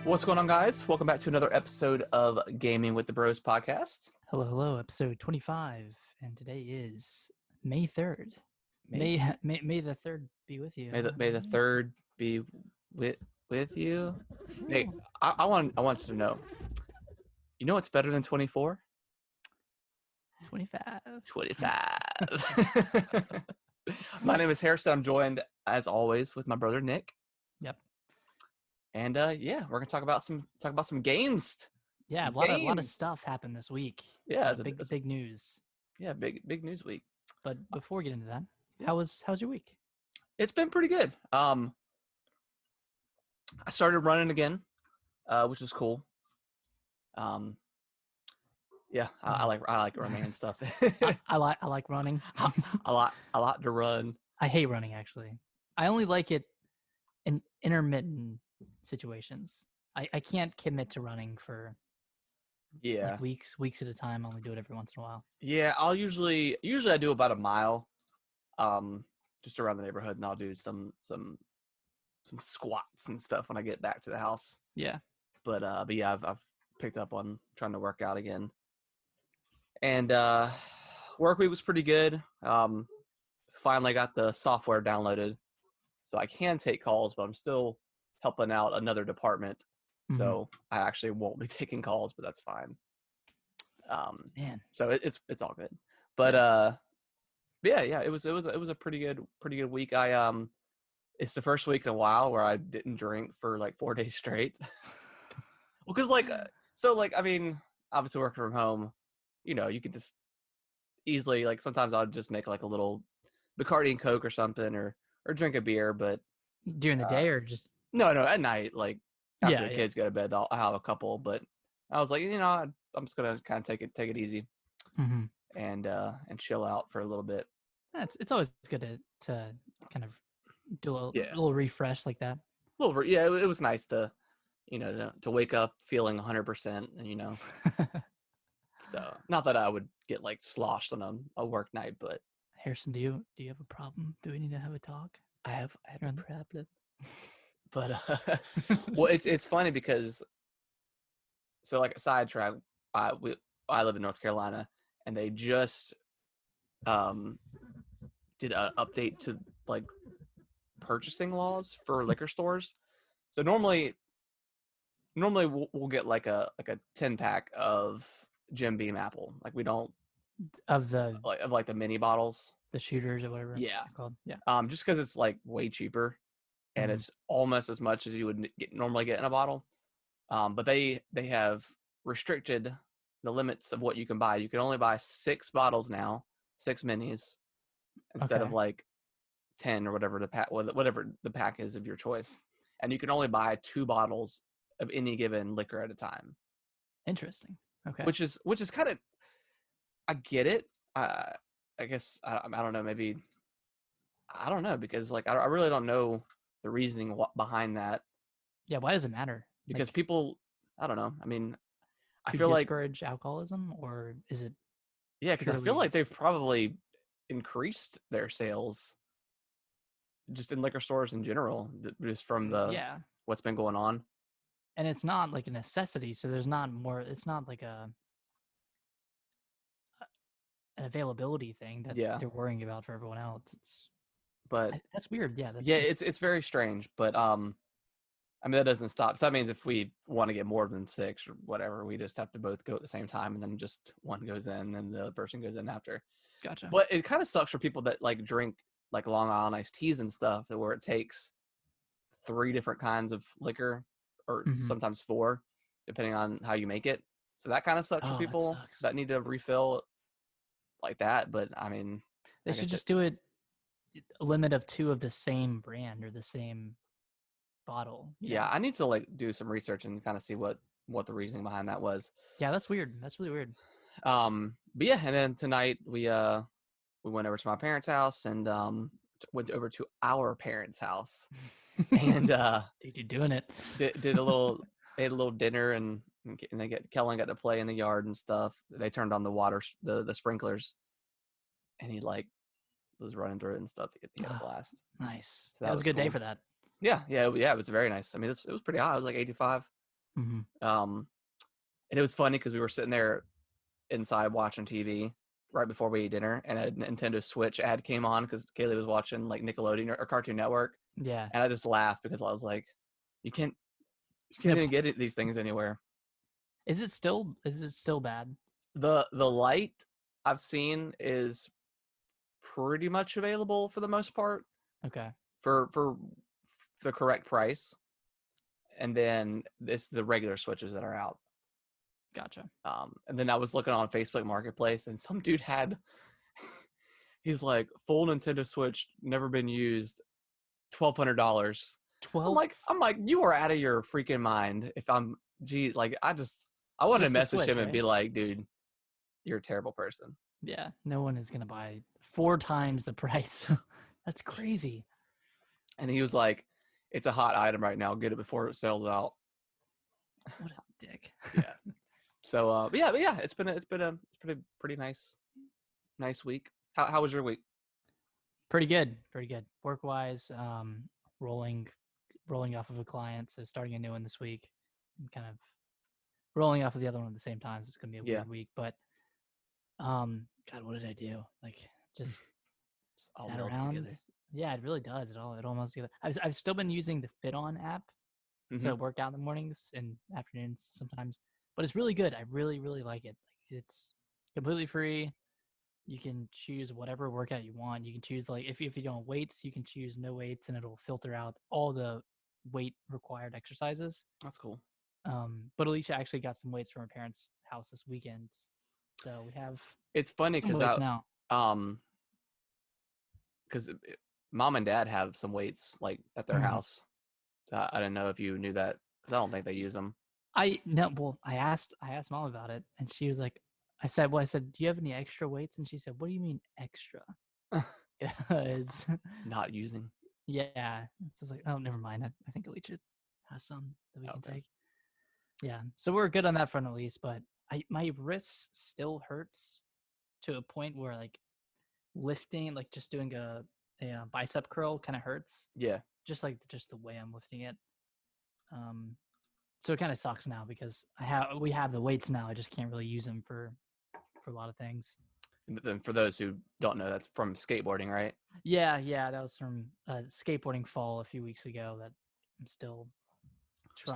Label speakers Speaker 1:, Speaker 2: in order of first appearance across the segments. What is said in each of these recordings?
Speaker 1: What's going on, guys? Welcome back to another episode of Gaming with the Bros podcast.
Speaker 2: Hello, episode 25, and today is May 3rd. May the 3rd be with you.
Speaker 1: May the third be with you. Hey, I want you to know. You know what's better than 24?
Speaker 2: 25.
Speaker 1: 25. My name is Harrison. I'm joined, as always, with my brother Nick.
Speaker 2: Yep.
Speaker 1: And we're gonna talk about some games.
Speaker 2: Yeah, a lot of stuff happened this week.
Speaker 1: Yeah, it's
Speaker 2: big news.
Speaker 1: Yeah, big news week.
Speaker 2: But before we get into that, how's your week?
Speaker 1: It's been pretty good. I started running again, which was cool. Yeah, I like running and stuff.
Speaker 2: I like running.
Speaker 1: I like to run.
Speaker 2: I hate running, actually. I only like it in intermittent situations. I can't commit to running for like weeks at a time. I only do it every once in a while.
Speaker 1: Yeah, I'll usually I do about a mile, just around the neighborhood, and I'll do some squats and stuff when I get back to the house.
Speaker 2: Yeah,
Speaker 1: but yeah, I've picked up on trying to work out again, and work week was pretty good. Finally got the software downloaded, so I can take calls, but I'm still helping out another department. So I actually won't be taking calls, but that's fine.
Speaker 2: Man.
Speaker 1: So it's all good. But yeah, it was a pretty good week. It's the first week in a while where I didn't drink for like 4 days straight. Well, because I mean, obviously working from home, you could just easily, like, sometimes I'll just make like a little Bacardi and Coke or something, or drink a beer. But
Speaker 2: during the day or just
Speaker 1: no, at night, like after the kids go to bed, I'll have a couple. But I was like, I'm just gonna kind of take it easy and chill out for a little bit.
Speaker 2: It's always good to kind of do a little refresh like that.
Speaker 1: It was nice to to wake up feeling 100%, and so not that I would get like sloshed on a work night, but
Speaker 2: Harrison, do you have a problem? Do we need to have a talk?
Speaker 1: I have a problem. But well, it's funny because, so like a sidetrack, I live in North Carolina, and they just did an update to like purchasing laws for liquor stores. So normally we'll get like a 10-pack of Jim Beam Apple. Like, we don't
Speaker 2: of the
Speaker 1: the mini bottles,
Speaker 2: the shooters or whatever.
Speaker 1: Yeah.
Speaker 2: They're called. Yeah.
Speaker 1: Just because it's like way cheaper, and it's almost as much as you would normally get in a bottle. But they have restricted the limits of what you can buy. You can only buy 6 bottles now, 6 minis, instead of like 10 or whatever the pack is of your choice. And you can only buy 2 bottles of any given liquor at a time.
Speaker 2: Interesting. Okay.
Speaker 1: Which is kind of, I get it. I guess I don't know. Maybe I don't know, because like I really don't know the reasoning behind that.
Speaker 2: Yeah. Why does it matter?
Speaker 1: Because people, I don't know. I mean, I
Speaker 2: to
Speaker 1: feel like
Speaker 2: discourage alcoholism, or is it?
Speaker 1: Yeah, because I feel like they've probably increased their sales just in liquor stores in general, just from what's been going on.
Speaker 2: And it's not like a necessity, so there's not more. It's not like an availability thing that they're worrying about for everyone else.
Speaker 1: But
Speaker 2: that's weird. Yeah.
Speaker 1: It's very strange. But I mean, that doesn't stop. So that means if we want to get more than 6 or whatever, we just have to both go at the same time, and then just one goes in and the other person goes in after.
Speaker 2: Gotcha.
Speaker 1: But it kind of sucks for people that like drink like Long Island iced teas and stuff, where it takes 3 different kinds of liquor, or sometimes 4, depending on how you make it. So that kind of sucks for people that need to refill like that. But I mean,
Speaker 2: they should just do it a limit of 2 of the same brand or the same bottle.
Speaker 1: Yeah, I need to like do some research and kind of see what the reasoning behind that was.
Speaker 2: Yeah, that's weird. That's really weird.
Speaker 1: But yeah, and then tonight we went over to my parents' house and went over to our parents' house. And
Speaker 2: dude, you're doing it.
Speaker 1: Did a little ate a little dinner, and Kellen got to play in the yard and stuff. They turned on the water, the sprinklers, and he like was running through it and stuff. He had a blast.
Speaker 2: Nice.
Speaker 1: So
Speaker 2: that was a good day for that.
Speaker 1: Yeah, it was very nice. I mean, it was pretty hot. It was like 85. And it was funny because we were sitting there inside watching TV right before we ate dinner, and a Nintendo Switch ad came on because Kaylee was watching like Nickelodeon or Cartoon Network.
Speaker 2: Yeah.
Speaker 1: And I just laughed because I was like, you can't even get these things anywhere.
Speaker 2: Is it still bad?
Speaker 1: The light I've seen is pretty much available for the most part.
Speaker 2: Okay.
Speaker 1: For the correct price. And then it's the regular Switches that are out.
Speaker 2: Gotcha.
Speaker 1: And then I was looking on Facebook Marketplace, and some dude had, he's like, full Nintendo Switch, never been used, $1,200. I'm like, you are out of your freaking mind. If I'm, like, I wanted to message him and be like, dude, you're a terrible person.
Speaker 2: Yeah, no one is gonna buy 4 times the price. That's crazy.
Speaker 1: And he was like, it's a hot item right now. Get it before it sells out.
Speaker 2: What a dick.
Speaker 1: Yeah. So, but yeah, it's been a pretty nice week. How was your week?
Speaker 2: Pretty good. Work wise, rolling off of a client, so starting a new one this week. I'm kind of rolling off of the other one at the same time. So it's gonna be a weird week, but God, what did I do? Like just sat around. Together. Yeah, it really does. It all melds together. I've still been using the Fit On app to work out in the mornings and afternoons sometimes, but it's really good. I really like it. Like it's completely free. You can choose whatever workout you want. You can choose, like, if you don't have weights, you can choose no weights, and it'll filter out all the weight required exercises.
Speaker 1: That's cool.
Speaker 2: But Alicia actually got some weights from her parents' house this weekend, so we have.
Speaker 1: It's funny because
Speaker 2: now.
Speaker 1: Because mom and dad have some weights like at their house. So I didn't know if you knew that because I don't think they use them.
Speaker 2: I asked mom about it, and she was like, I said, do you have any extra weights? And she said, what do you mean extra? Because
Speaker 1: not using.
Speaker 2: Yeah. So I was like, oh, never mind. I think Alicia has some that we can take. Yeah. So we're good on that front at least, but my wrist still hurts to a point where, like, lifting, like just doing a bicep curl kind of hurts.
Speaker 1: Yeah.
Speaker 2: Just the way I'm lifting it. So it kind of sucks now because we have the weights now. I just can't really use them for a lot of things.
Speaker 1: And then for those who don't know, that's from skateboarding, right?
Speaker 2: Yeah, that was from a skateboarding fall a few weeks ago that I'm still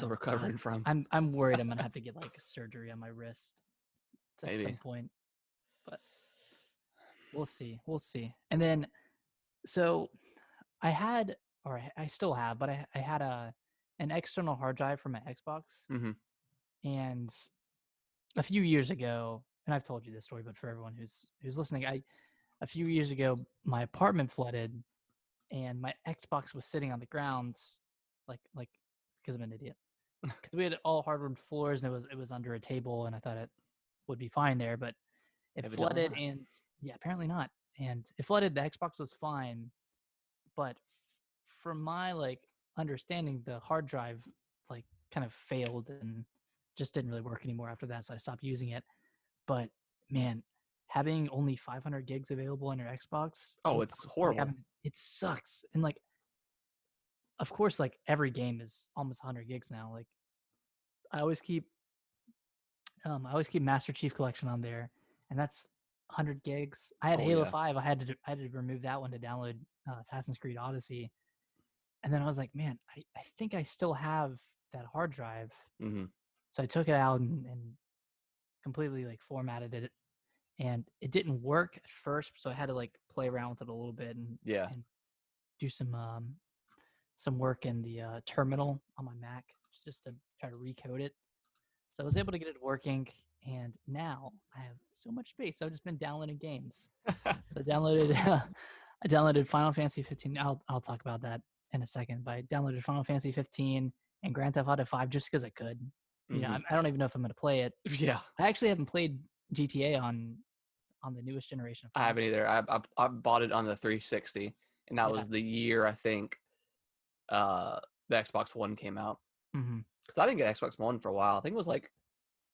Speaker 1: recovering from.
Speaker 2: I'm worried I'm gonna have to get like a surgery on my wrist at some point, but we'll see. And then, so I still have, but I had an external hard drive for my Xbox, and a few years ago, and I've told you this story, but for everyone who's listening, a few years ago, my apartment flooded, and my Xbox was sitting on the ground, like because I'm an idiot, because we had all hardwood floors, and it was under a table, and I thought it would be fine there, but it flooded, and apparently not, and it flooded. The Xbox was fine, but from my understanding, the hard drive kind of failed and just didn't really work anymore after that, so I stopped using it. But man, having only 500 gigs available on your Xbox,
Speaker 1: it's horrible.
Speaker 2: It sucks. And of course, every game is almost 100 gigs now. I always keep Master Chief Collection on there, and that's 100 gigs. I had Halo 5. I had to remove that one to download Assassin's Creed Odyssey. And then I was like, man, I think I still have that hard drive. So I took it out and completely formatted it, and it didn't work at first. So I had to play around with it a little bit and do some work in the terminal on my Mac just to try to recode it. So I was able to get it working, and now I have so much space. I've just been downloading games. So I downloaded Final Fantasy 15. I'll talk about that in a second, but I downloaded Final Fantasy 15 and Grand Theft Auto 5 just because I could. You know, I don't even know if I'm going to play it.
Speaker 1: Yeah.
Speaker 2: I actually haven't played GTA on the newest generation.
Speaker 1: I haven't either. I bought it on the 360, and that was the year I think the Xbox One came out. Because I didn't get Xbox One for a while. I think it was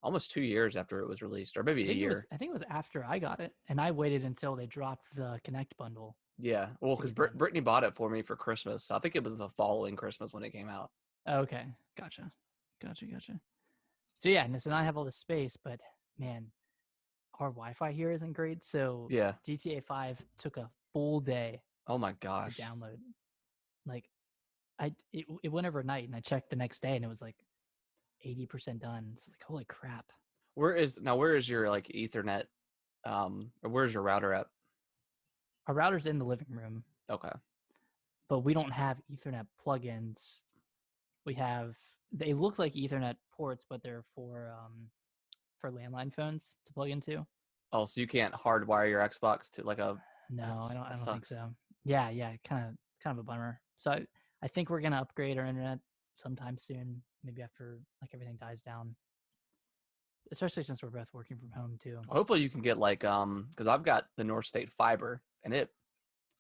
Speaker 1: almost 2 years after it was released, or maybe a year.
Speaker 2: I think it was after I got it, and I waited until they dropped the Connect bundle.
Speaker 1: Yeah, well, because Brittany bought it for me for Christmas. So I think it was the following Christmas when it came out.
Speaker 2: Okay, gotcha. So yeah, so now I have all this space, but man, our Wi-Fi here isn't great. So
Speaker 1: Yeah.
Speaker 2: GTA 5 took a full day
Speaker 1: Oh my
Speaker 2: to
Speaker 1: gosh.
Speaker 2: download. Like it went overnight, and I checked the next day, and it was like 80% done. It's like holy crap.
Speaker 1: Where is your like Ethernet? Or where's your router at?
Speaker 2: Our router's in the living room,
Speaker 1: Okay.
Speaker 2: but we don't have Ethernet plugins. They look like Ethernet ports, but they're for landline phones to plug into.
Speaker 1: Oh, so you can't hardwire your Xbox to like a.
Speaker 2: No, I
Speaker 1: That
Speaker 2: don't think
Speaker 1: sucks.
Speaker 2: so. Yeah, kind of a bummer. So I think we're gonna upgrade our internet sometime soon, maybe after like everything dies down. Especially since we're both working from home too.
Speaker 1: Hopefully you can get like because I've got the North State fiber and it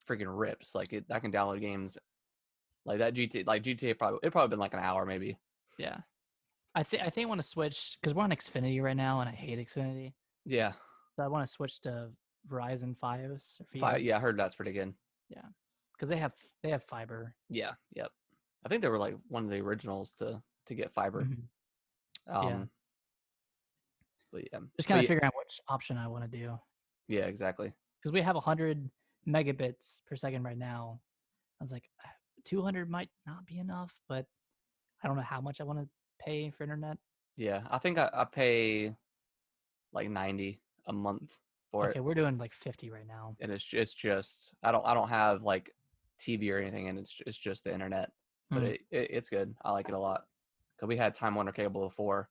Speaker 1: freaking rips. Like I can download games like that GTA probably been like an hour maybe.
Speaker 2: Yeah, I think I want to switch because we're on Xfinity right now, and I hate Xfinity.
Speaker 1: Yeah.
Speaker 2: So I want to switch to Verizon Fios or Fios.
Speaker 1: Yeah, I heard that's pretty good.
Speaker 2: Yeah, because they have fiber.
Speaker 1: Yeah. Yep. I think they were like one of the originals to get fiber.
Speaker 2: Yeah,
Speaker 1: But yeah.
Speaker 2: just kind of figuring out which option I want to do.
Speaker 1: Yeah, exactly.
Speaker 2: Because we have 100 megabits per second right now. I was like, 200 might not be enough, but I don't know how much I want to pay for internet.
Speaker 1: Yeah, I think I pay like 90 a month for it.
Speaker 2: Okay, we're doing like 50 right now.
Speaker 1: And it's just I don't have like TV or anything, and it's just the internet. But it's good. I like it a lot because we had Time Warner Cable before.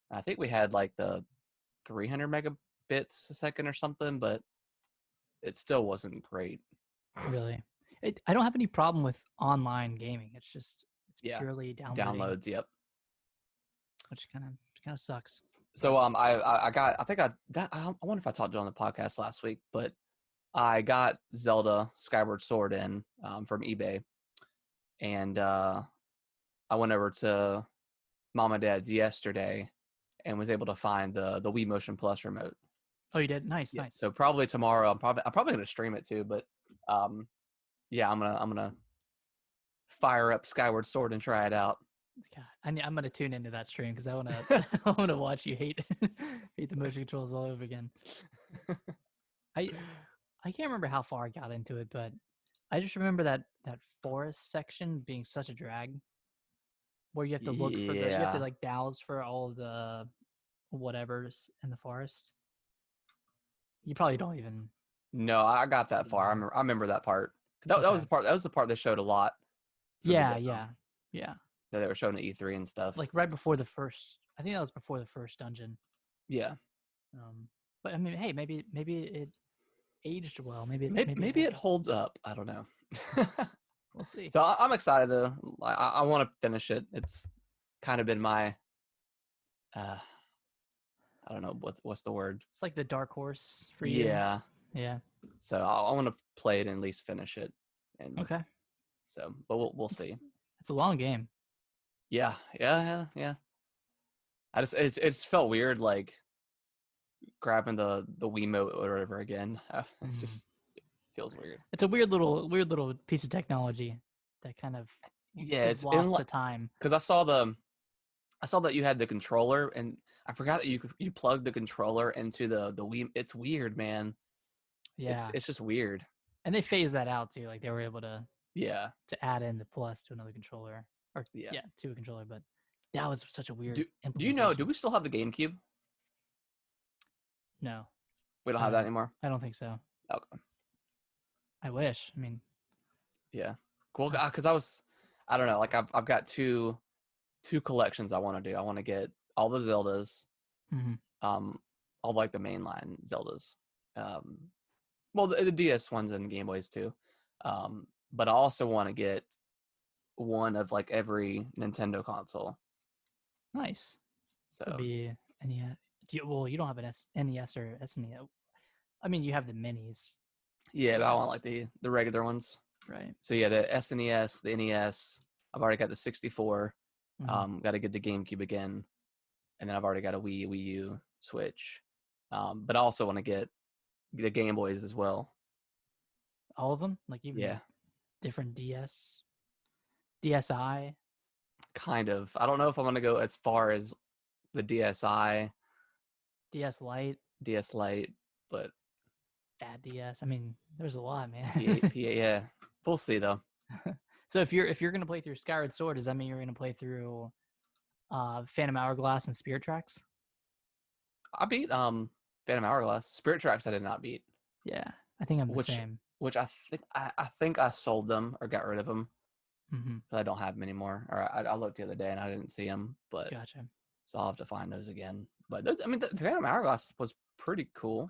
Speaker 1: And I think we had like the 300 megabits a second or something, but it still wasn't great.
Speaker 2: Really, I don't have any problem with online gaming. It's purely downloading.
Speaker 1: Downloads. Yep.
Speaker 2: Which kind of sucks.
Speaker 1: So I wonder if I talked it on the podcast last week, but I got Zelda Skyward Sword in from eBay, and I went over to Mom and Dad's yesterday and was able to find the Wii Motion Plus remote.
Speaker 2: Oh, you did? Nice.
Speaker 1: So probably tomorrow I'm probably gonna stream it too, but yeah, I'm gonna fire up Skyward Sword and try it out.
Speaker 2: God, I'm gonna tune into that stream because I wanna watch you hate the motion controls all over again. I can't remember how far I got into it, but I just remember that forest section being such a drag, where you have to look for you have to like douse for all of the whatever's in the forest. You probably don't even.
Speaker 1: No, I got that far. I remember that part. That was the part. That was the part they showed a lot.
Speaker 2: Yeah.
Speaker 1: That they were showing at E3 and stuff.
Speaker 2: Like right before the first. I think that was before the first dungeon.
Speaker 1: Yeah.
Speaker 2: But I mean, hey, maybe it aged well. Maybe
Speaker 1: it holds up. I don't know.
Speaker 2: We'll see.
Speaker 1: So I'm excited though. I want to finish it. It's kind of been my. I don't know what's the word.
Speaker 2: It's like the dark horse for you. Yeah.
Speaker 1: So I want to play it and at least finish it. And
Speaker 2: okay.
Speaker 1: So, but we'll see.
Speaker 2: It's a long game.
Speaker 1: Yeah. It's felt weird like grabbing the Wiimote or whatever again. It just feels weird.
Speaker 2: It's a weird little piece of technology that kind of
Speaker 1: it's
Speaker 2: lost to time.
Speaker 1: Because I saw that you had the controller, and I forgot that you plug the controller into the Wii. It's weird, man.
Speaker 2: Yeah,
Speaker 1: it's just weird.
Speaker 2: And they phased that out too. Like they were able to to add in the plus to another controller or to a controller, but that was such a weird.
Speaker 1: Do you know? Do we still have the GameCube?
Speaker 2: No,
Speaker 1: we don't have that anymore.
Speaker 2: I don't think so.
Speaker 1: Okay.
Speaker 2: I wish. I mean,
Speaker 1: yeah, cool. Because I don't know. Like I've got two collections I want to do. I want to get all the Zeldas, all like the mainline Zeldas. Well, the DS ones and Game Boys too. But I also want to get one of like every Nintendo console.
Speaker 2: Nice. So be NES. You don't have an NES or SNES. I mean, you have the minis.
Speaker 1: Yeah, but I want like the regular ones.
Speaker 2: Right.
Speaker 1: So yeah, the SNES, the NES. I've already got the 64. Got to get the GameCube again, and then I've already got a Wii U, Switch. But I also want to get the Game Boys as well.
Speaker 2: All of them? Like even different DSi?
Speaker 1: Kind of. I don't know if I'm going to go as far as the DSi,
Speaker 2: DS Lite,
Speaker 1: DS Lite, but
Speaker 2: bad DS. I mean, there's a lot, man.
Speaker 1: yeah. We'll see though.
Speaker 2: So if you're gonna play through Skyward Sword, does that mean you're gonna play through Phantom Hourglass and Spirit Tracks?
Speaker 1: I beat Phantom Hourglass. Spirit Tracks I did not beat.
Speaker 2: Yeah, I think I'm the same.
Speaker 1: Which I think I sold them or got rid of them.
Speaker 2: Mm-hmm.
Speaker 1: But I don't have them anymore. Or I looked the other day and I didn't see them. But
Speaker 2: Gotcha.
Speaker 1: So I'll have to find those again. But those, I mean, the Phantom Hourglass was pretty cool.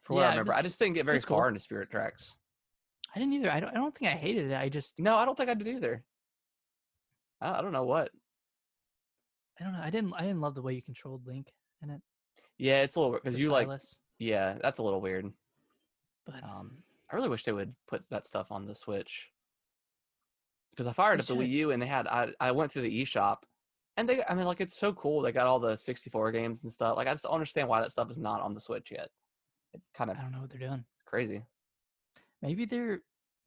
Speaker 1: For what I remember, I just didn't get very far into Spirit Tracks.
Speaker 2: I didn't either. I don't think I hated it. I
Speaker 1: don't think I did either. I don't know what.
Speaker 2: I don't know. I didn't love the way you controlled Link in it.
Speaker 1: Yeah, it's a little because you
Speaker 2: stylus.
Speaker 1: Yeah, that's a little weird.
Speaker 2: But
Speaker 1: I really wish they would put that stuff on the Switch. Because I fired up the Wii U and they had I went through the eShop and it's so cool. They got all the 64 games and stuff. Like I just don't understand why that stuff is not on the Switch yet. It kind of
Speaker 2: I don't know what they're doing.
Speaker 1: Crazy.
Speaker 2: Maybe they're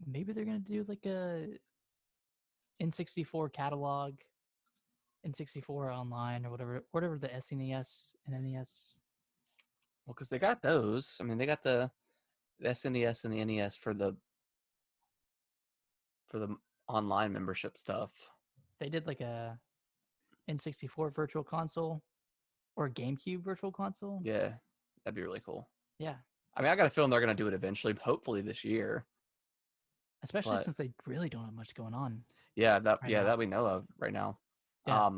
Speaker 2: gonna do like a N64 catalog, N64 online or whatever the SNES and NES.
Speaker 1: Well, because they got those. I mean, they got the SNES and the NES for the online membership stuff.
Speaker 2: They did like a N64 virtual console or a GameCube virtual console.
Speaker 1: Yeah, that'd be really cool.
Speaker 2: Yeah.
Speaker 1: I mean, I got a feeling they're going to do it eventually, hopefully this year.
Speaker 2: Especially since they really don't have much going on.
Speaker 1: Yeah, that we know of right now.
Speaker 2: Yeah.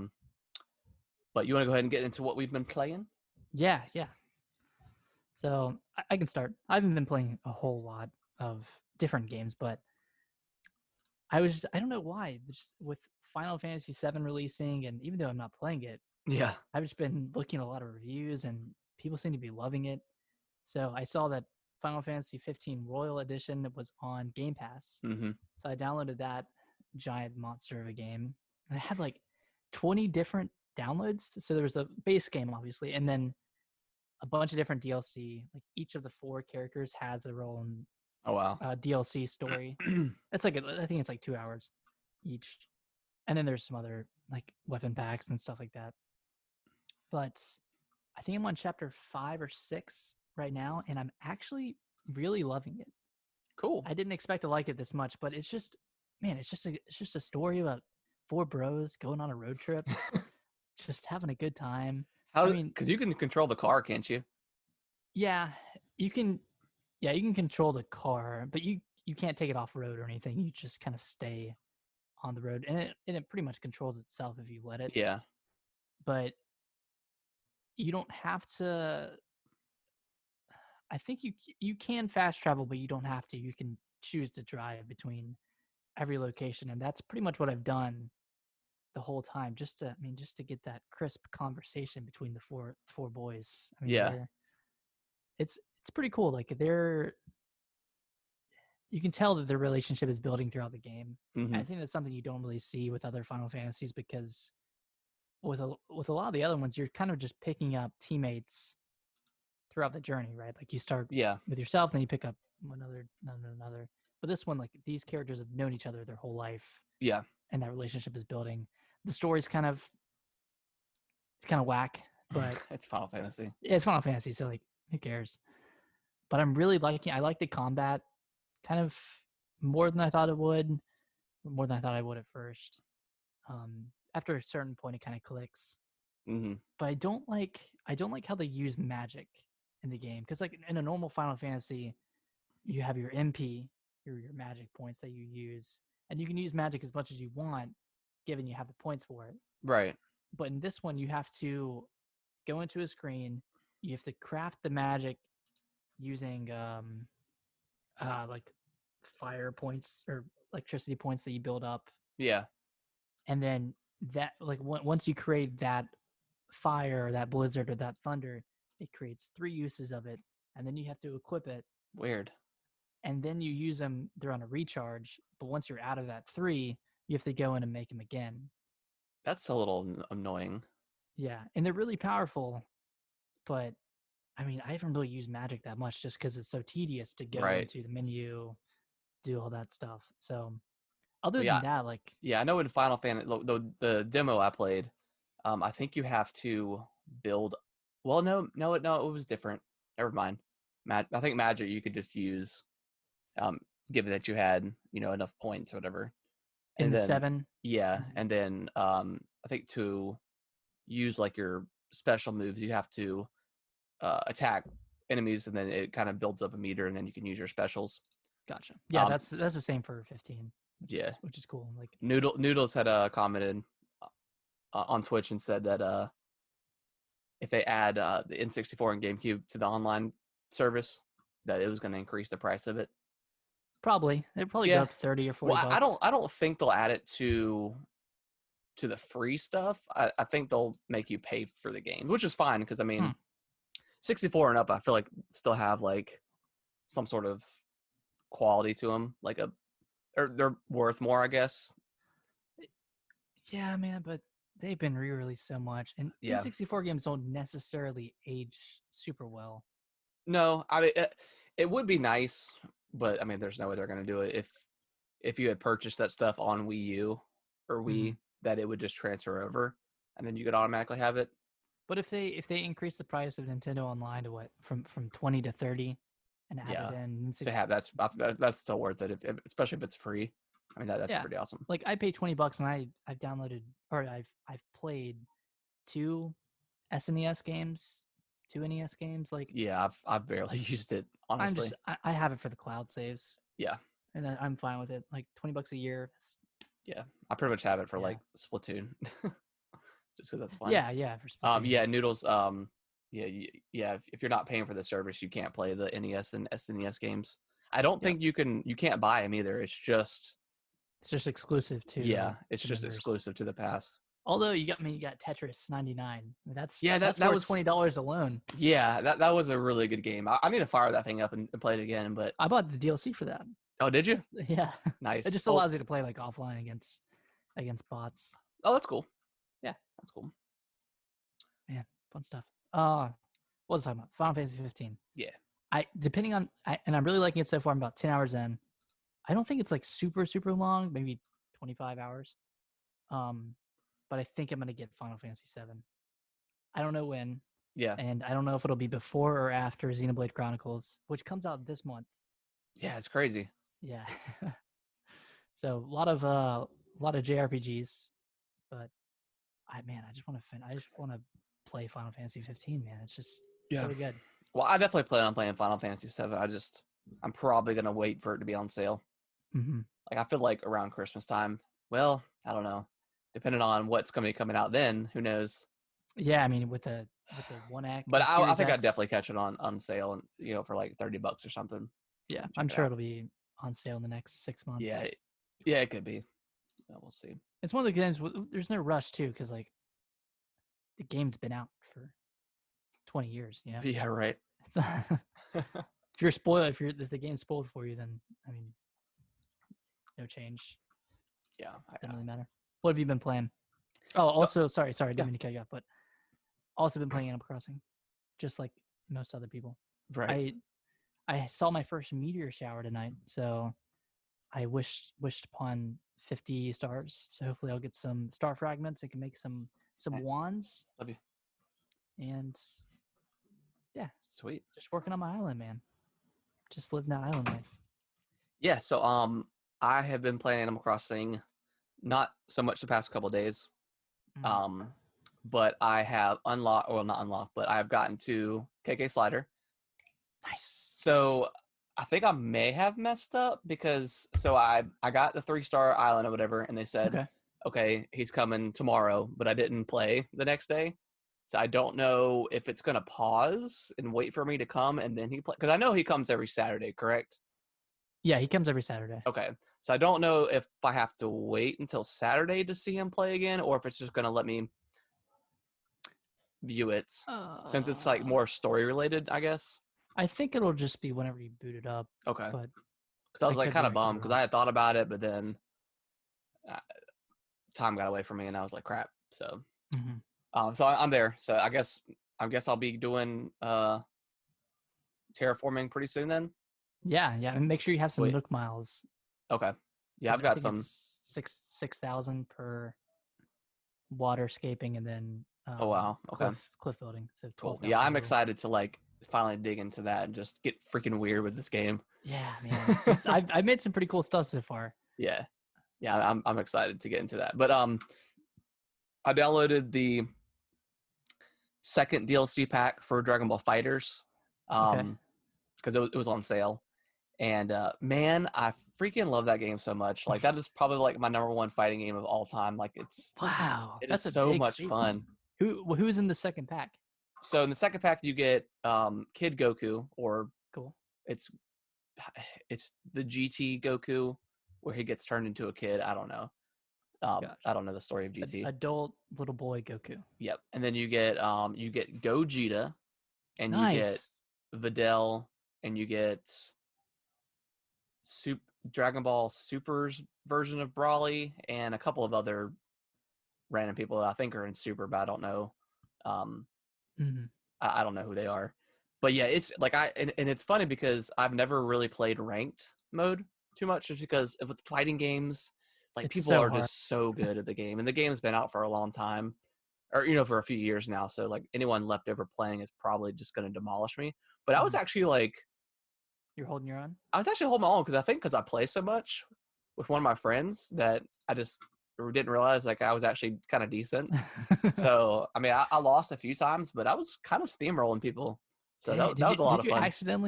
Speaker 1: But you want to go ahead and get into what we've been playing?
Speaker 2: Yeah. So I can start. I haven't been playing a whole lot of different games, but I don't know why. Just with Final Fantasy VII releasing, and even though I'm not playing it,
Speaker 1: yeah,
Speaker 2: I've just been looking at a lot of reviews, and people seem to be loving it. So I saw that Final Fantasy 15 Royal Edition was on Game Pass.
Speaker 1: Mm-hmm.
Speaker 2: So I downloaded that giant monster of a game. And it had like 20 different downloads. So there was a base game, obviously, and then a bunch of different DLC. Like each of the 4 characters has their own DLC story. It's like I think it's like 2 hours each. And then there's some other like weapon packs and stuff like that. But I think I'm on chapter 5 or 6 right now, and I'm actually really loving it.
Speaker 1: Cool.
Speaker 2: I didn't expect to like it this much, but it's just a story about 4 bros going on a road trip, just having a good time.
Speaker 1: Because you can control the car, can't you?
Speaker 2: Yeah, you can. Yeah, you can control the car, but you can't take it off road or anything. You just kind of stay on the road, and it pretty much controls itself if you let it.
Speaker 1: Yeah.
Speaker 2: But you don't have to. I think you can fast travel, but you don't have to. You can choose to drive between every location, and that's pretty much what I've done the whole time. Just to get that crisp conversation between the four boys. I mean, it's pretty cool. Like you can tell that their relationship is building throughout the game.
Speaker 1: Mm-hmm.
Speaker 2: I think that's something you don't really see with other Final Fantasies, because with a lot of the other ones, you're kind of just picking up teammates throughout the journey, right? Like you start with yourself, then you pick up another. But this one, like these characters have known each other their whole life.
Speaker 1: Yeah.
Speaker 2: And that relationship is building. The story's kind of whack, but
Speaker 1: it's Final Fantasy.
Speaker 2: Yeah, it's Final Fantasy, so like who cares? But I'm really I like the combat kind of more than I thought it would. More than I thought I would at first. After a certain point it kind of clicks.
Speaker 1: Mm-hmm.
Speaker 2: But I don't like how they use magic in the game, because like in a normal Final Fantasy, you have your MP, your magic points that you use, and you can use magic as much as you want, given you have the points for it.
Speaker 1: Right.
Speaker 2: But in this one, you have to go into a screen. You have to craft the magic using like fire points or electricity points that you build up.
Speaker 1: Yeah.
Speaker 2: And then that, like, once you create that fire or that blizzard or that thunder, it creates 3 uses of it, and then you have to equip it.
Speaker 1: Weird.
Speaker 2: And then you use them, they're on a recharge, but once you're out of that 3, you have to go in and make them again.
Speaker 1: That's a little annoying.
Speaker 2: Yeah, and they're really powerful, but I mean, I haven't really used magic that much just because it's so tedious to go into the menu, do all that stuff. So other than that, like...
Speaker 1: Yeah, I know in Final Fantasy, the demo I played, I think you have to build. Well, no, it was different. Never mind. I think Magic you could just use, given that you had enough points or whatever,
Speaker 2: In
Speaker 1: and
Speaker 2: the
Speaker 1: then
Speaker 2: 7.
Speaker 1: yeah, and then I think to use like your special moves, you have to attack enemies, and then it kind of builds up a meter, and then you can use your specials.
Speaker 2: Gotcha. Yeah, that's the same for 15.
Speaker 1: Yeah,
Speaker 2: which is cool. Like
Speaker 1: Noodles had commented on Twitch and said that if they add the N64 and GameCube to the online service, that it was going to increase the price of it.
Speaker 2: probably it'd probably go
Speaker 1: Yeah.
Speaker 2: up 30 or 40
Speaker 1: Well,
Speaker 2: bucks.
Speaker 1: I don't think they'll add it to the free stuff. I think they'll make you pay for the game, which is fine because I mean, 64 and up, I feel like still have like some sort of quality to them, like or they're worth more, I guess.
Speaker 2: Yeah, man, but they've been re-released so much, and
Speaker 1: Yeah.
Speaker 2: N64 games don't necessarily age super well.
Speaker 1: No, I mean it would be nice, but I mean, there's no way they're going to do it if you had purchased that stuff on Wii U or Wii, that it would just transfer over and then you could automatically have it.
Speaker 2: But if they increase the price of Nintendo Online to what from 20 to 30 and add it in
Speaker 1: to have that's still worth it, especially if it's free. I mean that's pretty awesome.
Speaker 2: Like I paid $20 and I've downloaded or I've played 2 SNES games, 2 NES games. Like
Speaker 1: I've barely used it, honestly.
Speaker 2: I have it for the cloud saves.
Speaker 1: Yeah,
Speaker 2: and I'm fine with it. Like $20 a year.
Speaker 1: Yeah, I pretty much have it for like Splatoon, just because that's fun.
Speaker 2: Yeah, for Splatoon.
Speaker 1: Yeah, Noodles. If you're not paying for the service, you can't play the NES and SNES games. I don't think you can't buy them either. It's just
Speaker 2: exclusive to
Speaker 1: it's just
Speaker 2: members.
Speaker 1: exclusive to the pass.
Speaker 2: Although you got Tetris 99. That's
Speaker 1: that was
Speaker 2: $20 alone.
Speaker 1: Yeah, that was a really good game. I need to fire that thing up and play it again. But
Speaker 2: I bought the DLC for that.
Speaker 1: Oh, did you?
Speaker 2: Yeah.
Speaker 1: Nice.
Speaker 2: It just allows you to play like offline against bots.
Speaker 1: Oh, that's cool.
Speaker 2: Yeah,
Speaker 1: that's cool.
Speaker 2: Man, fun stuff. What was I talking about? Final Fantasy 15.
Speaker 1: Yeah.
Speaker 2: And I'm really liking it so far. I'm about 10 hours in. I don't think it's like super, super long, maybe 25 hours. But I think I'm going to get Final Fantasy 7. I don't know when.
Speaker 1: Yeah.
Speaker 2: And I don't know if it'll be before or after Xenoblade Chronicles, which comes out this month.
Speaker 1: Yeah, it's crazy.
Speaker 2: Yeah. So a lot of JRPGs, but I just want to play Final Fantasy 15, man. It's just so good.
Speaker 1: Well, I definitely plan on playing Final Fantasy 7. I'm probably going to wait for it to be on sale.
Speaker 2: Mm-hmm.
Speaker 1: Like, I feel like around Christmas time. Well, I don't know. Depending on what's going to be coming out then, who knows?
Speaker 2: Yeah, I mean, with the 1X.
Speaker 1: But I think I'd definitely catch it on sale, and for like $30 or something.
Speaker 2: Yeah, I'm sure it'll be on sale in the next 6 months.
Speaker 1: Yeah, it could be. We'll see.
Speaker 2: It's one of the games. There's no rush too, because like the game's been out for 20 years. You know.
Speaker 1: Yeah. Right.
Speaker 2: If you're spoiled, if the game's spoiled for you, then I mean, no change.
Speaker 1: Yeah,
Speaker 2: doesn't really matter. What have you been playing? Oh, also, sorry, didn't mean to cut you off, but also been playing Animal Crossing, just like most other people.
Speaker 1: Right.
Speaker 2: I saw my first meteor shower tonight, so I wished upon 50 stars. So hopefully I'll get some star fragments and can make some wands.
Speaker 1: Love you.
Speaker 2: And yeah,
Speaker 1: sweet.
Speaker 2: Just working on my island, man. Just living that island life.
Speaker 1: Yeah. So I have been playing Animal Crossing, not so much the past couple of days. But I have not unlocked, but I have gotten to KK Slider.
Speaker 2: Nice.
Speaker 1: So I think I may have messed up because I got the 3-star island or whatever, and they said, okay, he's coming tomorrow, but I didn't play the next day. So I don't know if it's going to pause and wait for me to come and then he play. Because I know he comes every Saturday, correct?
Speaker 2: Yeah, he comes every Saturday.
Speaker 1: Okay. So I don't know if I have to wait until Saturday to see him play again, or if it's just going to let me view it since it's like more story related, I guess.
Speaker 2: I think it'll just be whenever you boot it up.
Speaker 1: Okay.
Speaker 2: But
Speaker 1: because I was like kind of bummed because I had thought about it, but then time got away from me and I was like, crap. So, so I'm there. So I guess I'll be doing terraforming pretty soon then.
Speaker 2: Yeah, and make sure you have some Nook miles.
Speaker 1: Okay. Yeah, I've got some
Speaker 2: 6,000 per waterscaping, and then
Speaker 1: Oh wow, okay,
Speaker 2: cliff building. So
Speaker 1: cool.
Speaker 2: 12,000
Speaker 1: Yeah, I'm
Speaker 2: total.
Speaker 1: excited to like finally dig into that and just get freaking weird with this game.
Speaker 2: Yeah, man. I've made some pretty cool stuff so far.
Speaker 1: Yeah, I'm excited to get into that. But I downloaded the second DLC pack for Dragon Ball Fighters,
Speaker 2: Okay.
Speaker 1: because it was on sale. And man, I freaking love that game so much. Like that is probably like my number one fighting game of all time. Like
Speaker 2: Wow,
Speaker 1: it is
Speaker 2: that's a
Speaker 1: so
Speaker 2: big
Speaker 1: much
Speaker 2: statement.
Speaker 1: fun.
Speaker 2: Who's in the second pack?
Speaker 1: So in the second pack, you get Kid Goku, or
Speaker 2: Cool.
Speaker 1: it's the GT Goku, where he gets turned into a kid. I don't know.
Speaker 2: Gotcha.
Speaker 1: I don't know the story of GT.
Speaker 2: Adult little boy Goku.
Speaker 1: Yep. And then you get Gogeta, and you get
Speaker 2: Nice.
Speaker 1: Videl, and you get Dragon Ball Super's version of Brawly, and a couple of other random people that I think are in Super, but I don't know.
Speaker 2: Mm-hmm.
Speaker 1: I don't know who they are. But yeah, it's like and it's funny because I've never really played ranked mode too much, just because with fighting games, like
Speaker 2: It's
Speaker 1: people
Speaker 2: so
Speaker 1: are
Speaker 2: hard.
Speaker 1: just so good at the game, and the game's been out for a long time, or for a few years now. So like anyone left over playing is probably just going to demolish me. But I was actually like,
Speaker 2: you're holding your own.
Speaker 1: I was actually holding my own because I play so much with one of my friends that I just didn't realize like I was actually kind of decent. So I mean, I lost a few times, but I was kind of steamrolling people. So
Speaker 2: Dang,
Speaker 1: that was a lot of fun.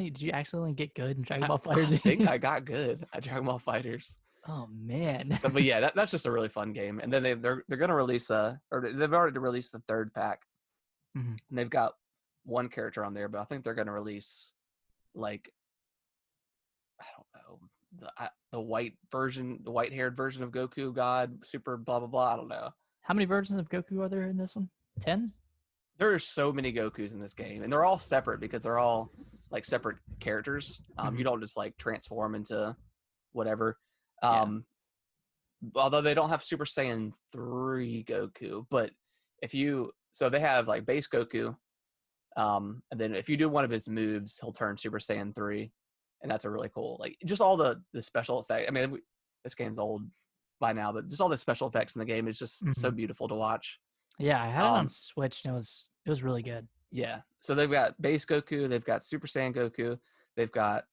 Speaker 2: Did you accidentally get good in Dragon Ball Fighter?
Speaker 1: I think I got good at Dragon Ball Fighters.
Speaker 2: Oh man.
Speaker 1: But yeah, that's just a really fun game. And then they're gonna release or they've already released the third pack,
Speaker 2: Mm-hmm.
Speaker 1: and they've got one character on there, but I think they're gonna release like, I don't know, the white version, the white haired version of Goku, God, Super, blah blah blah. I don't know.
Speaker 2: How many versions of Goku are there in this one? 10?
Speaker 1: There are so many Gokus in this game, and they're all separate because they're all like separate characters. You don't just like transform into whatever. Although they don't have Super Saiyan 3 Goku, but so they have like base Goku, and then if you do one of his moves, he'll turn Super Saiyan 3, and that's a really cool, like just all the special effects. I mean, this game's old by now, but just all the special effects in the game is just so beautiful to watch.
Speaker 2: Yeah, I had it on Switch, and it was really good.
Speaker 1: Yeah, so they've got base Goku, they've got Super Saiyan Goku, they've got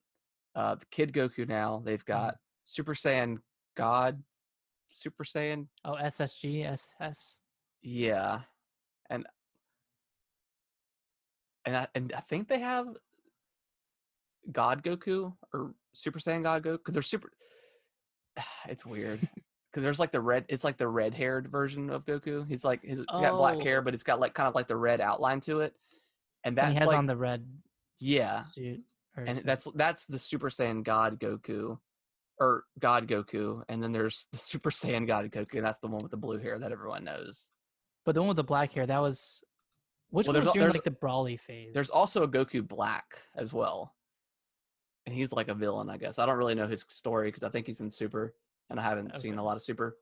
Speaker 1: Kid Goku now, they've got Super Saiyan God, Super Saiyan.
Speaker 2: Oh, SSG, SS.
Speaker 1: Yeah, and I think they have God Goku or Super Saiyan God Goku, because they're super. It's weird because there's like the red. It's like the red-haired version of Goku. He's like he's got black hair, but it's got like kind of like the red outline to it, and that's
Speaker 2: he has
Speaker 1: like
Speaker 2: on the red.
Speaker 1: Yeah,
Speaker 2: suit
Speaker 1: and that's the Super Saiyan God Goku, or God Goku, and then there's the Super Saiyan God Goku, and that's the one with the blue hair that everyone knows.
Speaker 2: But the one with the black hair, that was which one was during like the Brawly phase?
Speaker 1: There's also a Goku Black as well, and he's like a villain, I guess. I don't really know his story because I think he's in Super, and I haven't seen a lot of Super.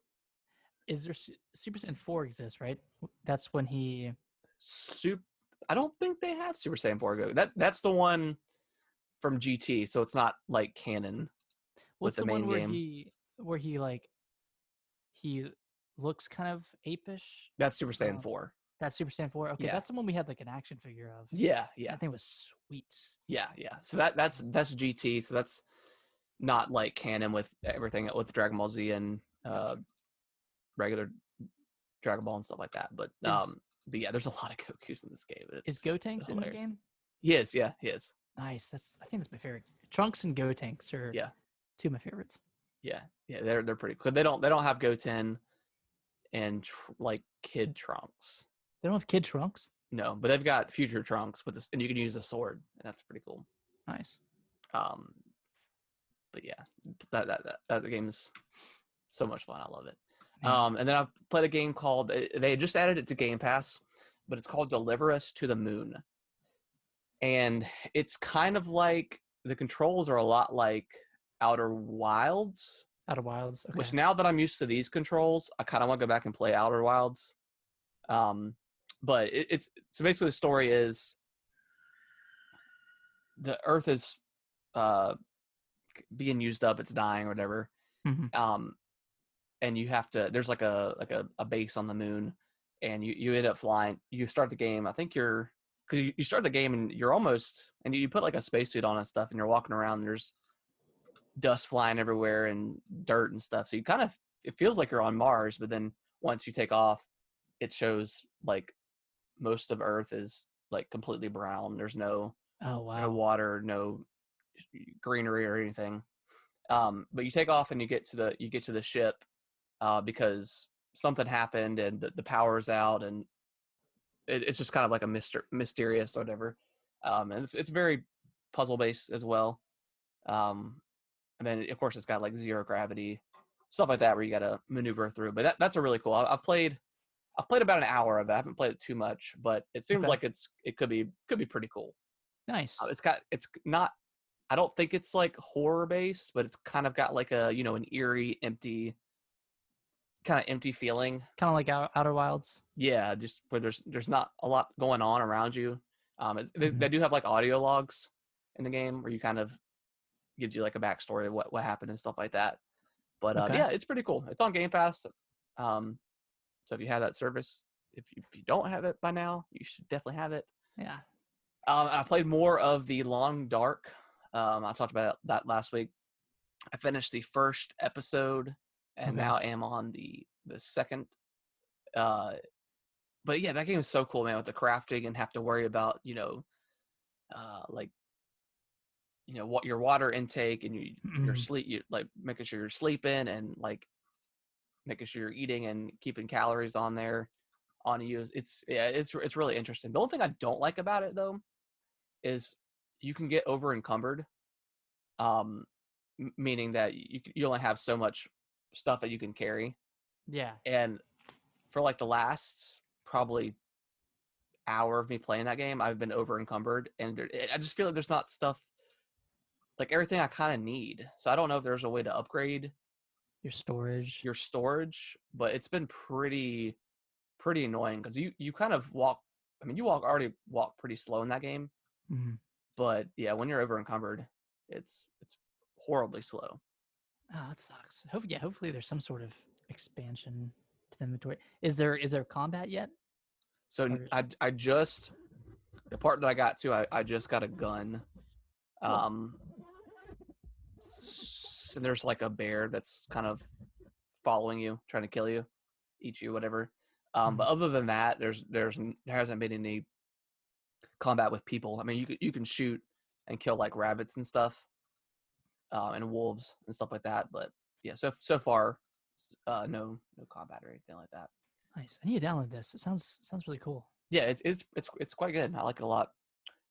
Speaker 2: Is there Super Saiyan 4 exists, right? That's when he.
Speaker 1: I don't think they have Super Saiyan 4 Goku. That's the one from GT, so it's not like canon.
Speaker 2: What's
Speaker 1: with the main
Speaker 2: one
Speaker 1: game.
Speaker 2: where he looks kind of apish?
Speaker 1: That's Super Saiyan 4.
Speaker 2: That's Super Saiyan 4. Okay,
Speaker 1: Yeah.
Speaker 2: that's the one we had like an action figure of.
Speaker 1: Yeah.
Speaker 2: That thing was sweet.
Speaker 1: Yeah. So that's GT. So that's not like canon with everything with Dragon Ball Z and regular Dragon Ball and stuff like that. But yeah, there's a lot of Gokus in this game.
Speaker 2: Is Gotenks in the game?
Speaker 1: He is. Yeah, he is.
Speaker 2: Nice. I think that's my favorite. Trunks and Gotenks are two of my favorites.
Speaker 1: Yeah, they're pretty cool. They don't have Goten and like Kid Trunks.
Speaker 2: They don't have Kid Trunks?
Speaker 1: No, but they've got Future Trunks with this, and you can use a sword. And that's pretty cool.
Speaker 2: Nice.
Speaker 1: But yeah, that game's so much fun. I love it. And then I've played a game called, they just added it to Game Pass, but it's called Deliver Us to the Moon. And it's kind of like, the controls are a lot like Outer Wilds.
Speaker 2: Outer Wilds, okay.
Speaker 1: Which now that I'm used to these controls, I kind of want to go back and play Outer Wilds. But it's so basically the story is the Earth is being used up, it's dying or whatever. And you have to, there's like a base on the moon, and you end up flying. You start the game. I think because you start the game and you're almost, and you put like a spacesuit on and stuff, and you're walking around. And there's dust flying everywhere and dirt and stuff. So it feels like you're on Mars, but then once you take off, it shows like most of Earth is like completely brown. There's no water, no greenery or anything. But you take off and you get to the ship because something happened and the power's out, and it's just kind of like a mysterious or whatever. And it's very puzzle based as well. And then of course it's got like zero gravity, stuff like that where you got to maneuver through. But that's a really cool. I've played about an hour of it. I haven't played it too much, but it seems like it could be pretty cool.
Speaker 2: Nice.
Speaker 1: It's not. I don't think it's like horror based, but it's kind of got like a an eerie, empty feeling.
Speaker 2: Kind of like Outer Wilds.
Speaker 1: Yeah, just where there's not a lot going on around you. They do have like audio logs in the game where you kind of gives you like a backstory of what happened and stuff like that. But yeah, it's pretty cool. It's on Game Pass. So if you have that service, if you don't have it by now, you should definitely have it.
Speaker 2: Yeah.
Speaker 1: I played more of the Long Dark. I talked about that last week. I finished the first episode, and now am on the second. But yeah, that game is so cool, man, with the crafting and have to worry about what your water intake and your sleep, you like making sure you're sleeping and like making sure you're eating and keeping calories on you. It's really interesting. The only thing I don't like about it though is you can get over encumbered, meaning that you only have so much stuff that you can carry.
Speaker 2: Yeah.
Speaker 1: And for like the last probably hour of me playing that game, I've been over encumbered, and I just feel like there's not stuff, like everything I kind of need. So I don't know if there's a way to upgrade
Speaker 2: your storage,
Speaker 1: but it's been pretty annoying because you kind of walk. I mean, you already walk pretty slow in that game, but yeah, when you're over encumbered, it's horribly slow.
Speaker 2: Oh, that sucks. Hopefully there's some sort of expansion to the inventory. Is there combat yet?
Speaker 1: So I just, the part that I got to, I just got a gun. And there's like a bear that's kind of following you, trying to kill you, eat you, whatever. But other than that, there hasn't been any combat with people. I mean, you can shoot and kill like rabbits and stuff, and wolves and stuff like that. But yeah, so far, no combat or anything like that.
Speaker 2: Nice. I need to download this. It sounds really cool.
Speaker 1: Yeah, it's quite good. I like it a lot.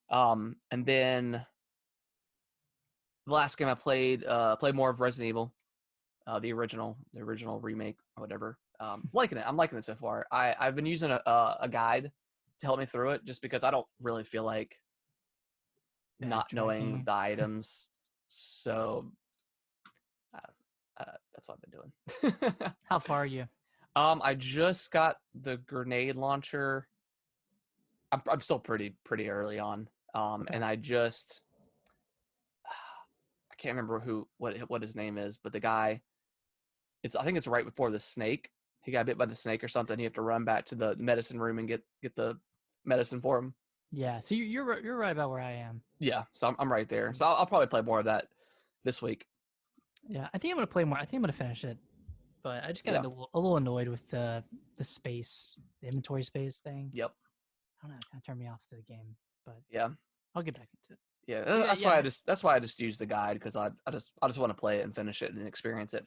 Speaker 1: And then the last game I played more of Resident Evil, the original remake or whatever. Liking it. I'm liking it so far. I've been using a guide to help me through it just because I don't really feel like not knowing the items. So that's what I've been doing.
Speaker 2: How far are you?
Speaker 1: I just got the grenade launcher. I'm still pretty early on. And I can't remember what his name is, but the guy, I think it's right before the snake. He got bit by the snake or something. You have to run back to the medicine room and get the medicine for him.
Speaker 2: Yeah, so you're right about where I am.
Speaker 1: Yeah, so I'm right there. So I'll probably play more of that this week.
Speaker 2: Yeah, I think I'm gonna play more. I think I'm gonna finish it, but I just got a little annoyed with the space, the inventory space thing.
Speaker 1: Yep.
Speaker 2: I don't know, it kind of turned me off to the game, but
Speaker 1: yeah,
Speaker 2: I'll get back into it.
Speaker 1: Yeah, that's why I just use the guide, because I just want to play it and finish it and experience it,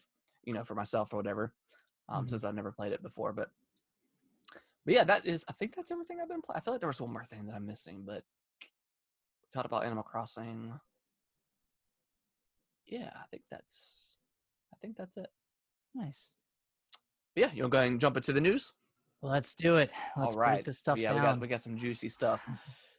Speaker 1: for myself or whatever. Since I've never played it before, but yeah, I think that's everything I've been playing. I feel like there was one more thing that I'm missing, but we talked about Animal Crossing. Yeah, I think that's it.
Speaker 2: Nice.
Speaker 1: But yeah, you want to go ahead and jump into the news?
Speaker 2: Let's do it. Let's break this stuff down.
Speaker 1: We got some juicy stuff.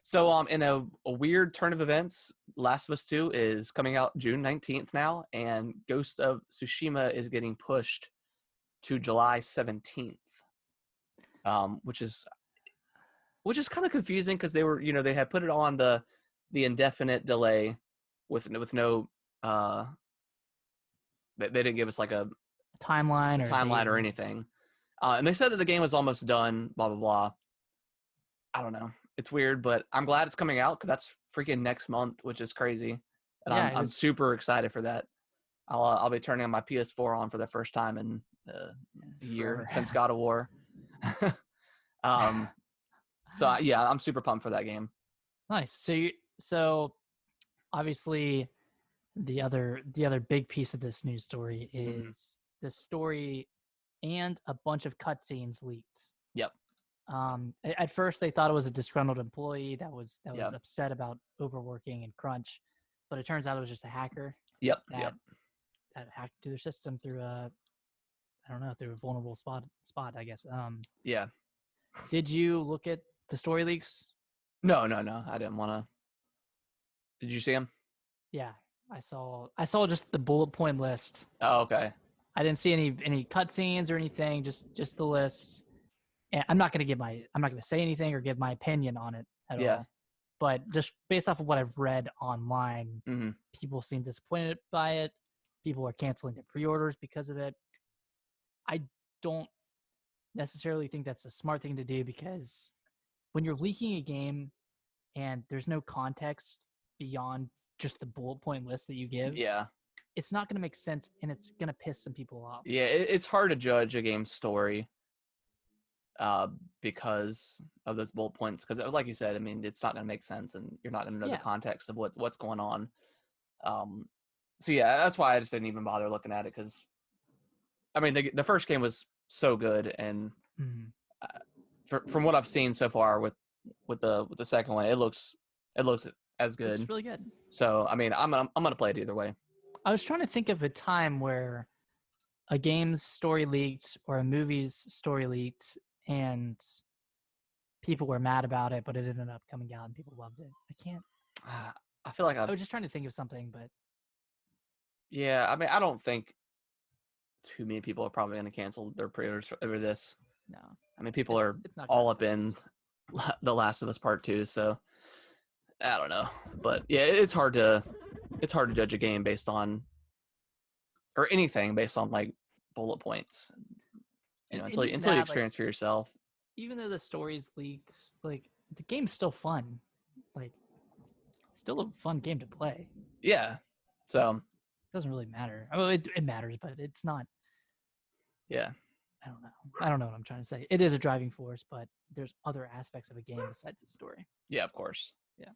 Speaker 1: So, in a weird turn of events, Last of Us 2 is coming out June 19th now, and Ghost of Tsushima is getting pushed to July 17th, which is kind of confusing because they had put it on the indefinite delay with no they didn't give us like a
Speaker 2: timeline
Speaker 1: or anything. And they said that the game was almost done. Blah blah blah. I don't know. It's weird, but I'm glad it's coming out because that's freaking next month, which is crazy, and
Speaker 2: Yeah,
Speaker 1: I'm super excited for that. I'll be turning my PS4 on for the first time in a year
Speaker 2: forever.
Speaker 1: since God of War. So yeah, I'm super pumped for that game.
Speaker 2: Nice. So obviously the other big piece of this news story is the story and a bunch of cutscenes leaked.
Speaker 1: Yep.
Speaker 2: At first they thought it was a disgruntled employee that was
Speaker 1: Yep.
Speaker 2: upset about overworking and crunch, but it turns out it was just a hacker.
Speaker 1: Yep.
Speaker 2: That hacked into their system through through a vulnerable spot, I guess.
Speaker 1: Yeah.
Speaker 2: Did you look at the story leaks?
Speaker 1: No. I didn't want to. Did you see them?
Speaker 2: Yeah, I saw just the bullet point list.
Speaker 1: Oh, okay.
Speaker 2: I didn't see any cutscenes or anything. Just the lists. And I'm not gonna say anything or give my opinion on it at all. But just based off of what I've read online, people seem disappointed by it. People are canceling their pre-orders because of it. I don't necessarily think that's a smart thing to do, because when you're leaking a game and there's no context beyond just the bullet point list that you give, it's not going to make sense, and it's going to piss some people off.
Speaker 1: Yeah, it's hard to judge a game's story because of those bullet points. Because, like you said, I mean, it's not going to make sense, and you're not going to know the context of what's going on. So yeah, that's why I just didn't even bother looking at it. Because, I mean, the first game was so good, and from what I've seen so far with the second one, it looks as good.
Speaker 2: It's really good.
Speaker 1: So I mean, I'm gonna play it either way.
Speaker 2: I was trying to think of a time where a game's story leaked or a movie's story leaked and people were mad about it, but it ended up coming out and people loved it. I can't.
Speaker 1: I feel like
Speaker 2: I was just trying to think of something, but
Speaker 1: yeah, I mean, I don't think too many people are probably going to cancel their pre-orders over this.
Speaker 2: No,
Speaker 1: I mean, people are all up in The Last of Us Part 2, so I don't know. But yeah, it's hard to judge a game based on, or anything based on, like, bullet points. You know, until you experience for yourself.
Speaker 2: Even though the story's leaked, like, the game's still fun. Like, it's still a fun game to play.
Speaker 1: Yeah. So
Speaker 2: it doesn't really matter. I mean, it matters, but it's not.
Speaker 1: Yeah.
Speaker 2: I don't know what I'm trying to say. It is a driving force, but there's other aspects of a game besides the story.
Speaker 1: Yeah, of course.
Speaker 2: Yeah.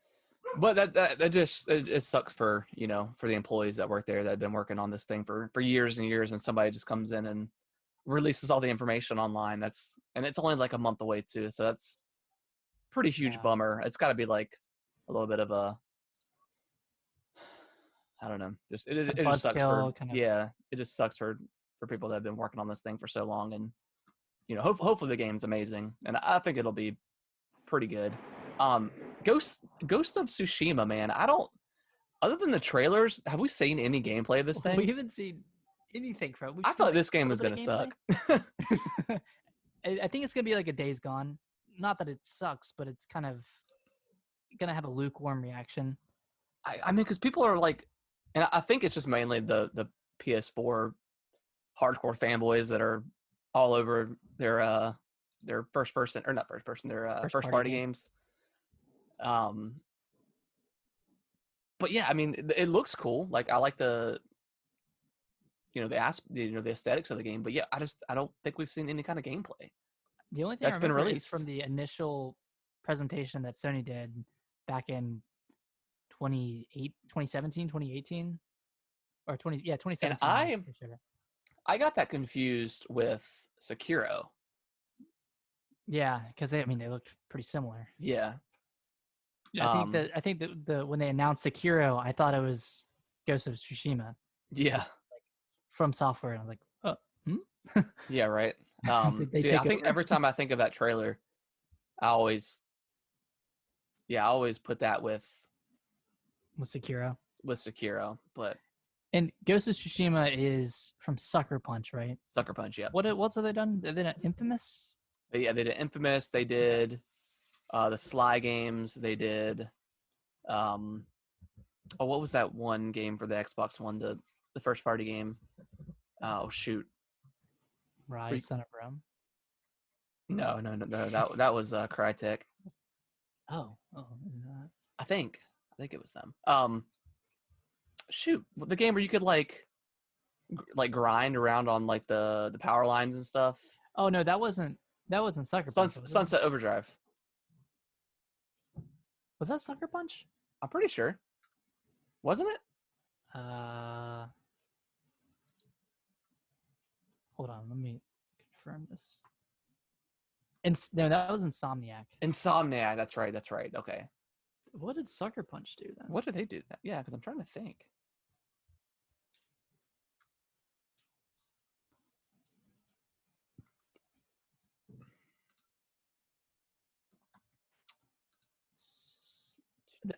Speaker 1: But that just it sucks for, you know, for the employees that work there that have been working on this thing for years and years, and somebody just comes in and releases all the information online. And it's only like a month away too, so that's pretty huge bummer. It's got to be like a little bit of a, I don't know, just it just sucks for it just sucks for people that have been working on this thing for so long. And, you know, hopefully the game's amazing, and I think it'll be pretty good. Ghost of Tsushima, man, other than the trailers, have we seen any gameplay of this thing?
Speaker 2: We haven't seen anything from it.
Speaker 1: I thought this game was gonna suck.
Speaker 2: I think it's gonna be like a Days Gone. Not that it sucks, but it's kind of gonna have a lukewarm reaction.
Speaker 1: I mean, because people are like, and I think it's just mainly the PS4 hardcore fanboys that are all over their first party games. But yeah, I mean, it looks cool. Like, I like the aesthetics of the game. But yeah, I don't think we've seen any kind of gameplay.
Speaker 2: The only thing that's been released from the initial presentation that Sony did back in 2017, 2018, or 2017.
Speaker 1: And I got that confused with Sekiro.
Speaker 2: Yeah, because they looked pretty similar.
Speaker 1: Yeah.
Speaker 2: I think that when they announced Sekiro, I thought it was Ghost of Tsushima.
Speaker 1: Yeah.
Speaker 2: Like, from Software, and I was like, oh,
Speaker 1: yeah, right. I think every time I think of that trailer, I always put that with
Speaker 2: Sekiro.
Speaker 1: But
Speaker 2: and Ghost of Tsushima is from Sucker Punch, right?
Speaker 1: Sucker Punch, yeah.
Speaker 2: What else have they done? They did Infamous.
Speaker 1: They did Infamous. They did the Sly games. They did what was that one game for the Xbox One? The first party game. Oh shoot.
Speaker 2: Rise, Son of Rome.
Speaker 1: No. That was Crytek.
Speaker 2: Oh.
Speaker 1: I think it was them. Shoot, the game where you could like grind around on like the power lines and stuff.
Speaker 2: Oh no, that wasn't Sucker Punch. Was it?
Speaker 1: Sunset Overdrive.
Speaker 2: Was that Sucker Punch?
Speaker 1: I'm pretty sure. Wasn't it?
Speaker 2: Hold on, let me confirm this. No, that was Insomniac.
Speaker 1: Insomniac. That's right. Okay.
Speaker 2: What did Sucker Punch do then?
Speaker 1: What did they do? Yeah, because I'm trying to think.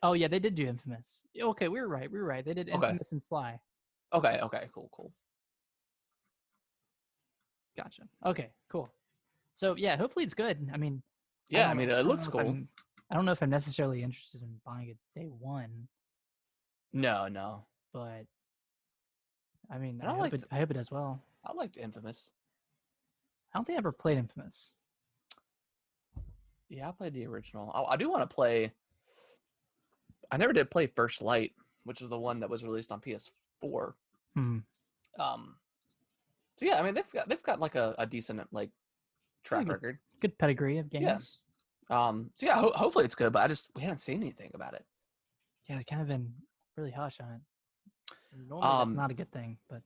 Speaker 2: Oh yeah, they did do Infamous. Okay, we were right. They did Infamous and Sly.
Speaker 1: Okay, cool.
Speaker 2: Gotcha. Okay, cool. So yeah, hopefully it's good. I mean,
Speaker 1: yeah, it looks cool.
Speaker 2: I don't know if I'm necessarily interested in buying it day one.
Speaker 1: No.
Speaker 2: But I mean, I hope it does well.
Speaker 1: I liked Infamous.
Speaker 2: I don't think I ever played Infamous.
Speaker 1: Yeah, I played the original. I do want to play. I never did play First Light, which is the one that was released on PS4.
Speaker 2: Hmm.
Speaker 1: So yeah, I mean they've got like a decent like track record.
Speaker 2: Good pedigree of games.
Speaker 1: Yeah. So yeah, hopefully it's good, but we haven't seen anything about it.
Speaker 2: Yeah, they've kind of been really hush on it. Normally that's not a good thing, but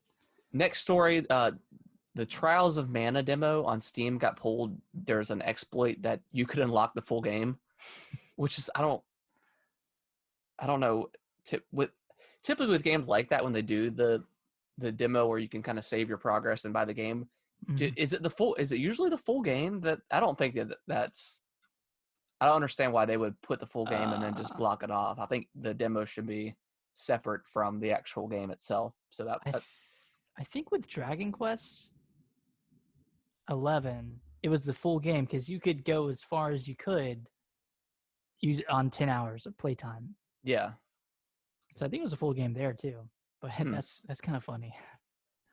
Speaker 1: next story, the Trials of Mana demo on Steam got pulled. There's an exploit that you could unlock the full game, which is I don't know. Typically with games like that, when they do the demo where you can kind of save your progress and buy the game, is it usually the full game? That I don't think that's. I don't understand why they would put the full game and then just block it off. I think the demo should be separate from the actual game itself. So
Speaker 2: I think with Dragon Quest 11, it was the full game because you could go as far as you could use it on 10 hours of playtime.
Speaker 1: Yeah.
Speaker 2: So I think it was a full game there too, but that's kind of funny.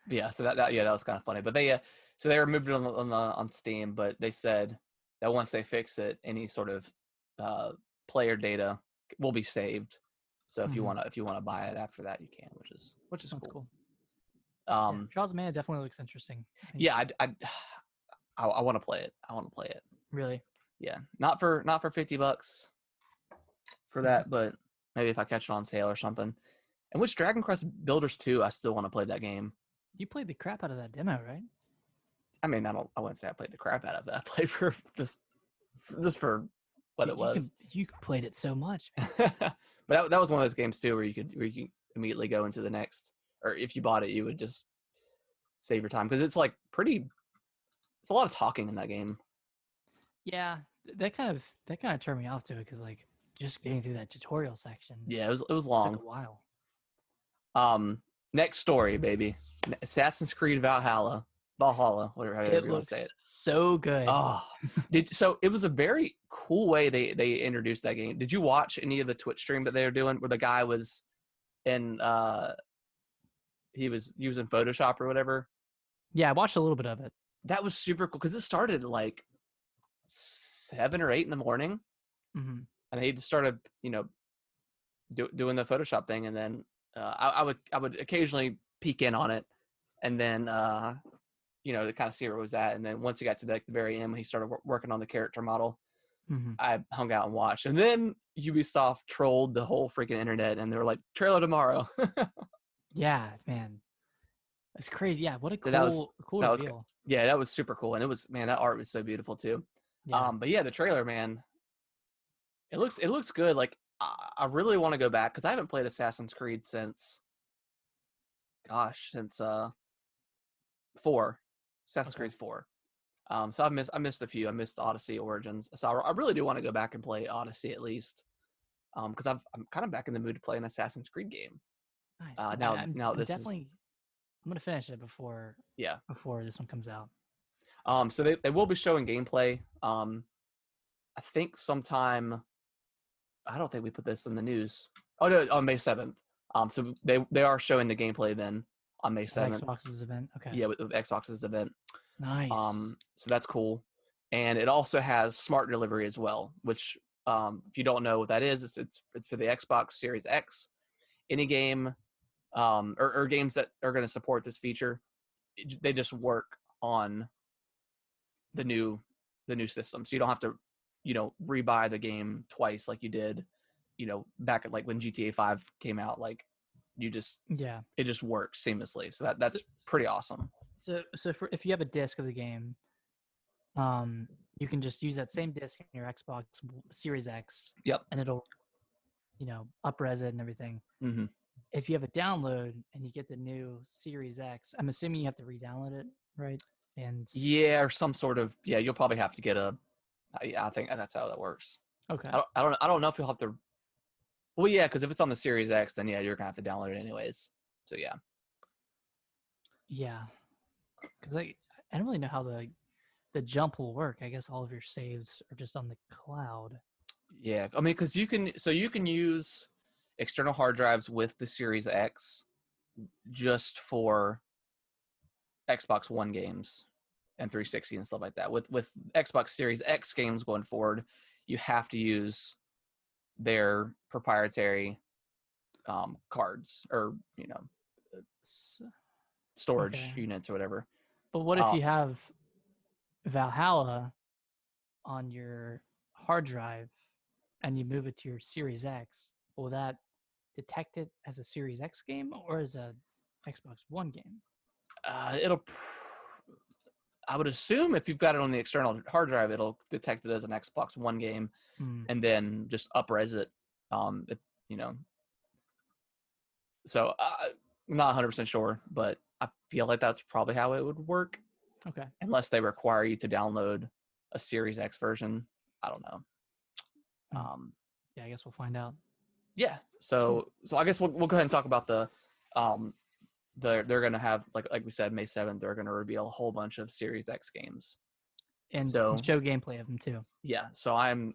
Speaker 1: Yeah. So that was kind of funny, but they removed it on Steam, but they said that once they fix it, any sort of player data will be saved. So if you want to buy it after that, you can, which is cool.
Speaker 2: Trials of Mana definitely looks interesting.
Speaker 1: Yeah, I want to play it. I want to play it.
Speaker 2: Really?
Speaker 1: Yeah, not for $50 for that, but maybe if I catch it on sale or something. And which Dragon Quest Builders 2, I still want to play that game.
Speaker 2: You played the crap out of that demo, right?
Speaker 1: I mean, I wouldn't say I played the crap out of it. I played for just for what it was.
Speaker 2: You played it so much.
Speaker 1: But that was one of those games too, where you could immediately go into the next, or if you bought it, you would just save your time because it's like it's a lot of talking in that game.
Speaker 2: Yeah, that kind of turned me off to it because like just getting through that tutorial section.
Speaker 1: Yeah, it was long.
Speaker 2: Took a while.
Speaker 1: Next story, baby. Assassin's Creed Valhalla, whatever you want to say it.
Speaker 2: So good.
Speaker 1: Oh, so it was a very cool way they introduced that game. Did you watch any of the Twitch stream that they were doing where the guy was in he was using Photoshop or whatever?
Speaker 2: Yeah, I watched a little bit of it.
Speaker 1: That was super cool because it started at like 7 or 8 in the morning, and he just started doing the Photoshop thing, and then I would occasionally peek in on it, and then to kind of see where it was at. And then once he got to the very end, when he started working on the character model, I hung out and watched. And then Ubisoft trolled the whole freaking internet, and they were like, "Trailer tomorrow."
Speaker 2: Yeah, man, it's crazy. Yeah, what a cool reveal.
Speaker 1: Yeah, that was super cool, and it was, man, that art was so beautiful too. Yeah. But yeah, the trailer, man, it looks good. Like I really want to go back because I haven't played Assassin's Creed since 4. Assassin's Creed 4. So I missed a few. I missed Odyssey, Origins. So I really do want to go back and play Odyssey at least, because I'm kind of back in the mood to play an Assassin's Creed game.
Speaker 2: Nice. I'm gonna finish it before this one comes out.
Speaker 1: So they will be showing gameplay. I think sometime. I don't think we put this in the news. Oh no, on May 7th. So they are showing the gameplay then on May 7th.
Speaker 2: Xbox's event. Okay.
Speaker 1: Yeah, with Xbox's event.
Speaker 2: Nice.
Speaker 1: So that's cool. and it also has smart delivery as well, which if you don't know what that is, it's for the Xbox Series X. Any game or games that are going to support this feature, they just work on the new system, so you don't have to rebuy the game twice like you did back at like when GTA 5 came out. Like you just it just works seamlessly, so that's pretty awesome.
Speaker 2: So if you have a disc of the game, you can just use that same disc in your Xbox Series X.
Speaker 1: Yep.
Speaker 2: And it'll up-res it and everything.
Speaker 1: Mm-hmm.
Speaker 2: If you have a download and you get the new Series X, I'm assuming you have to re-download it, right? And
Speaker 1: yeah, or some sort of you'll probably have to get a. I think that's how that works.
Speaker 2: Okay.
Speaker 1: I don't know if you'll have to. Well, yeah, because if it's on the Series X, then yeah, you're gonna have to download it anyways. So yeah.
Speaker 2: Yeah, because I don't really know how the jump will work. I guess all of your saves are just on the cloud.
Speaker 1: Yeah, I mean, because you can use external hard drives with the Series X just for Xbox One games and 360 and stuff like that. With Xbox Series X games going forward, you have to use their proprietary cards or storage units or whatever.
Speaker 2: But what if you have Valhalla on your hard drive and you move it to your Series X? Will that detect it as a Series X game or as a Xbox One game?
Speaker 1: I would assume if you've got it on the external hard drive, it'll detect it as an Xbox One game and then just up-res it. So I'm not 100% sure, but I feel like that's probably how it would work.
Speaker 2: Okay.
Speaker 1: Unless they require you to download a Series X version. I don't know.
Speaker 2: Yeah, I guess we'll find out.
Speaker 1: Yeah. So I guess we'll go ahead and talk about they're going to have, like we said, May 7th, they're going to reveal a whole bunch of Series X games.
Speaker 2: And show gameplay of them too.
Speaker 1: Yeah. So I'm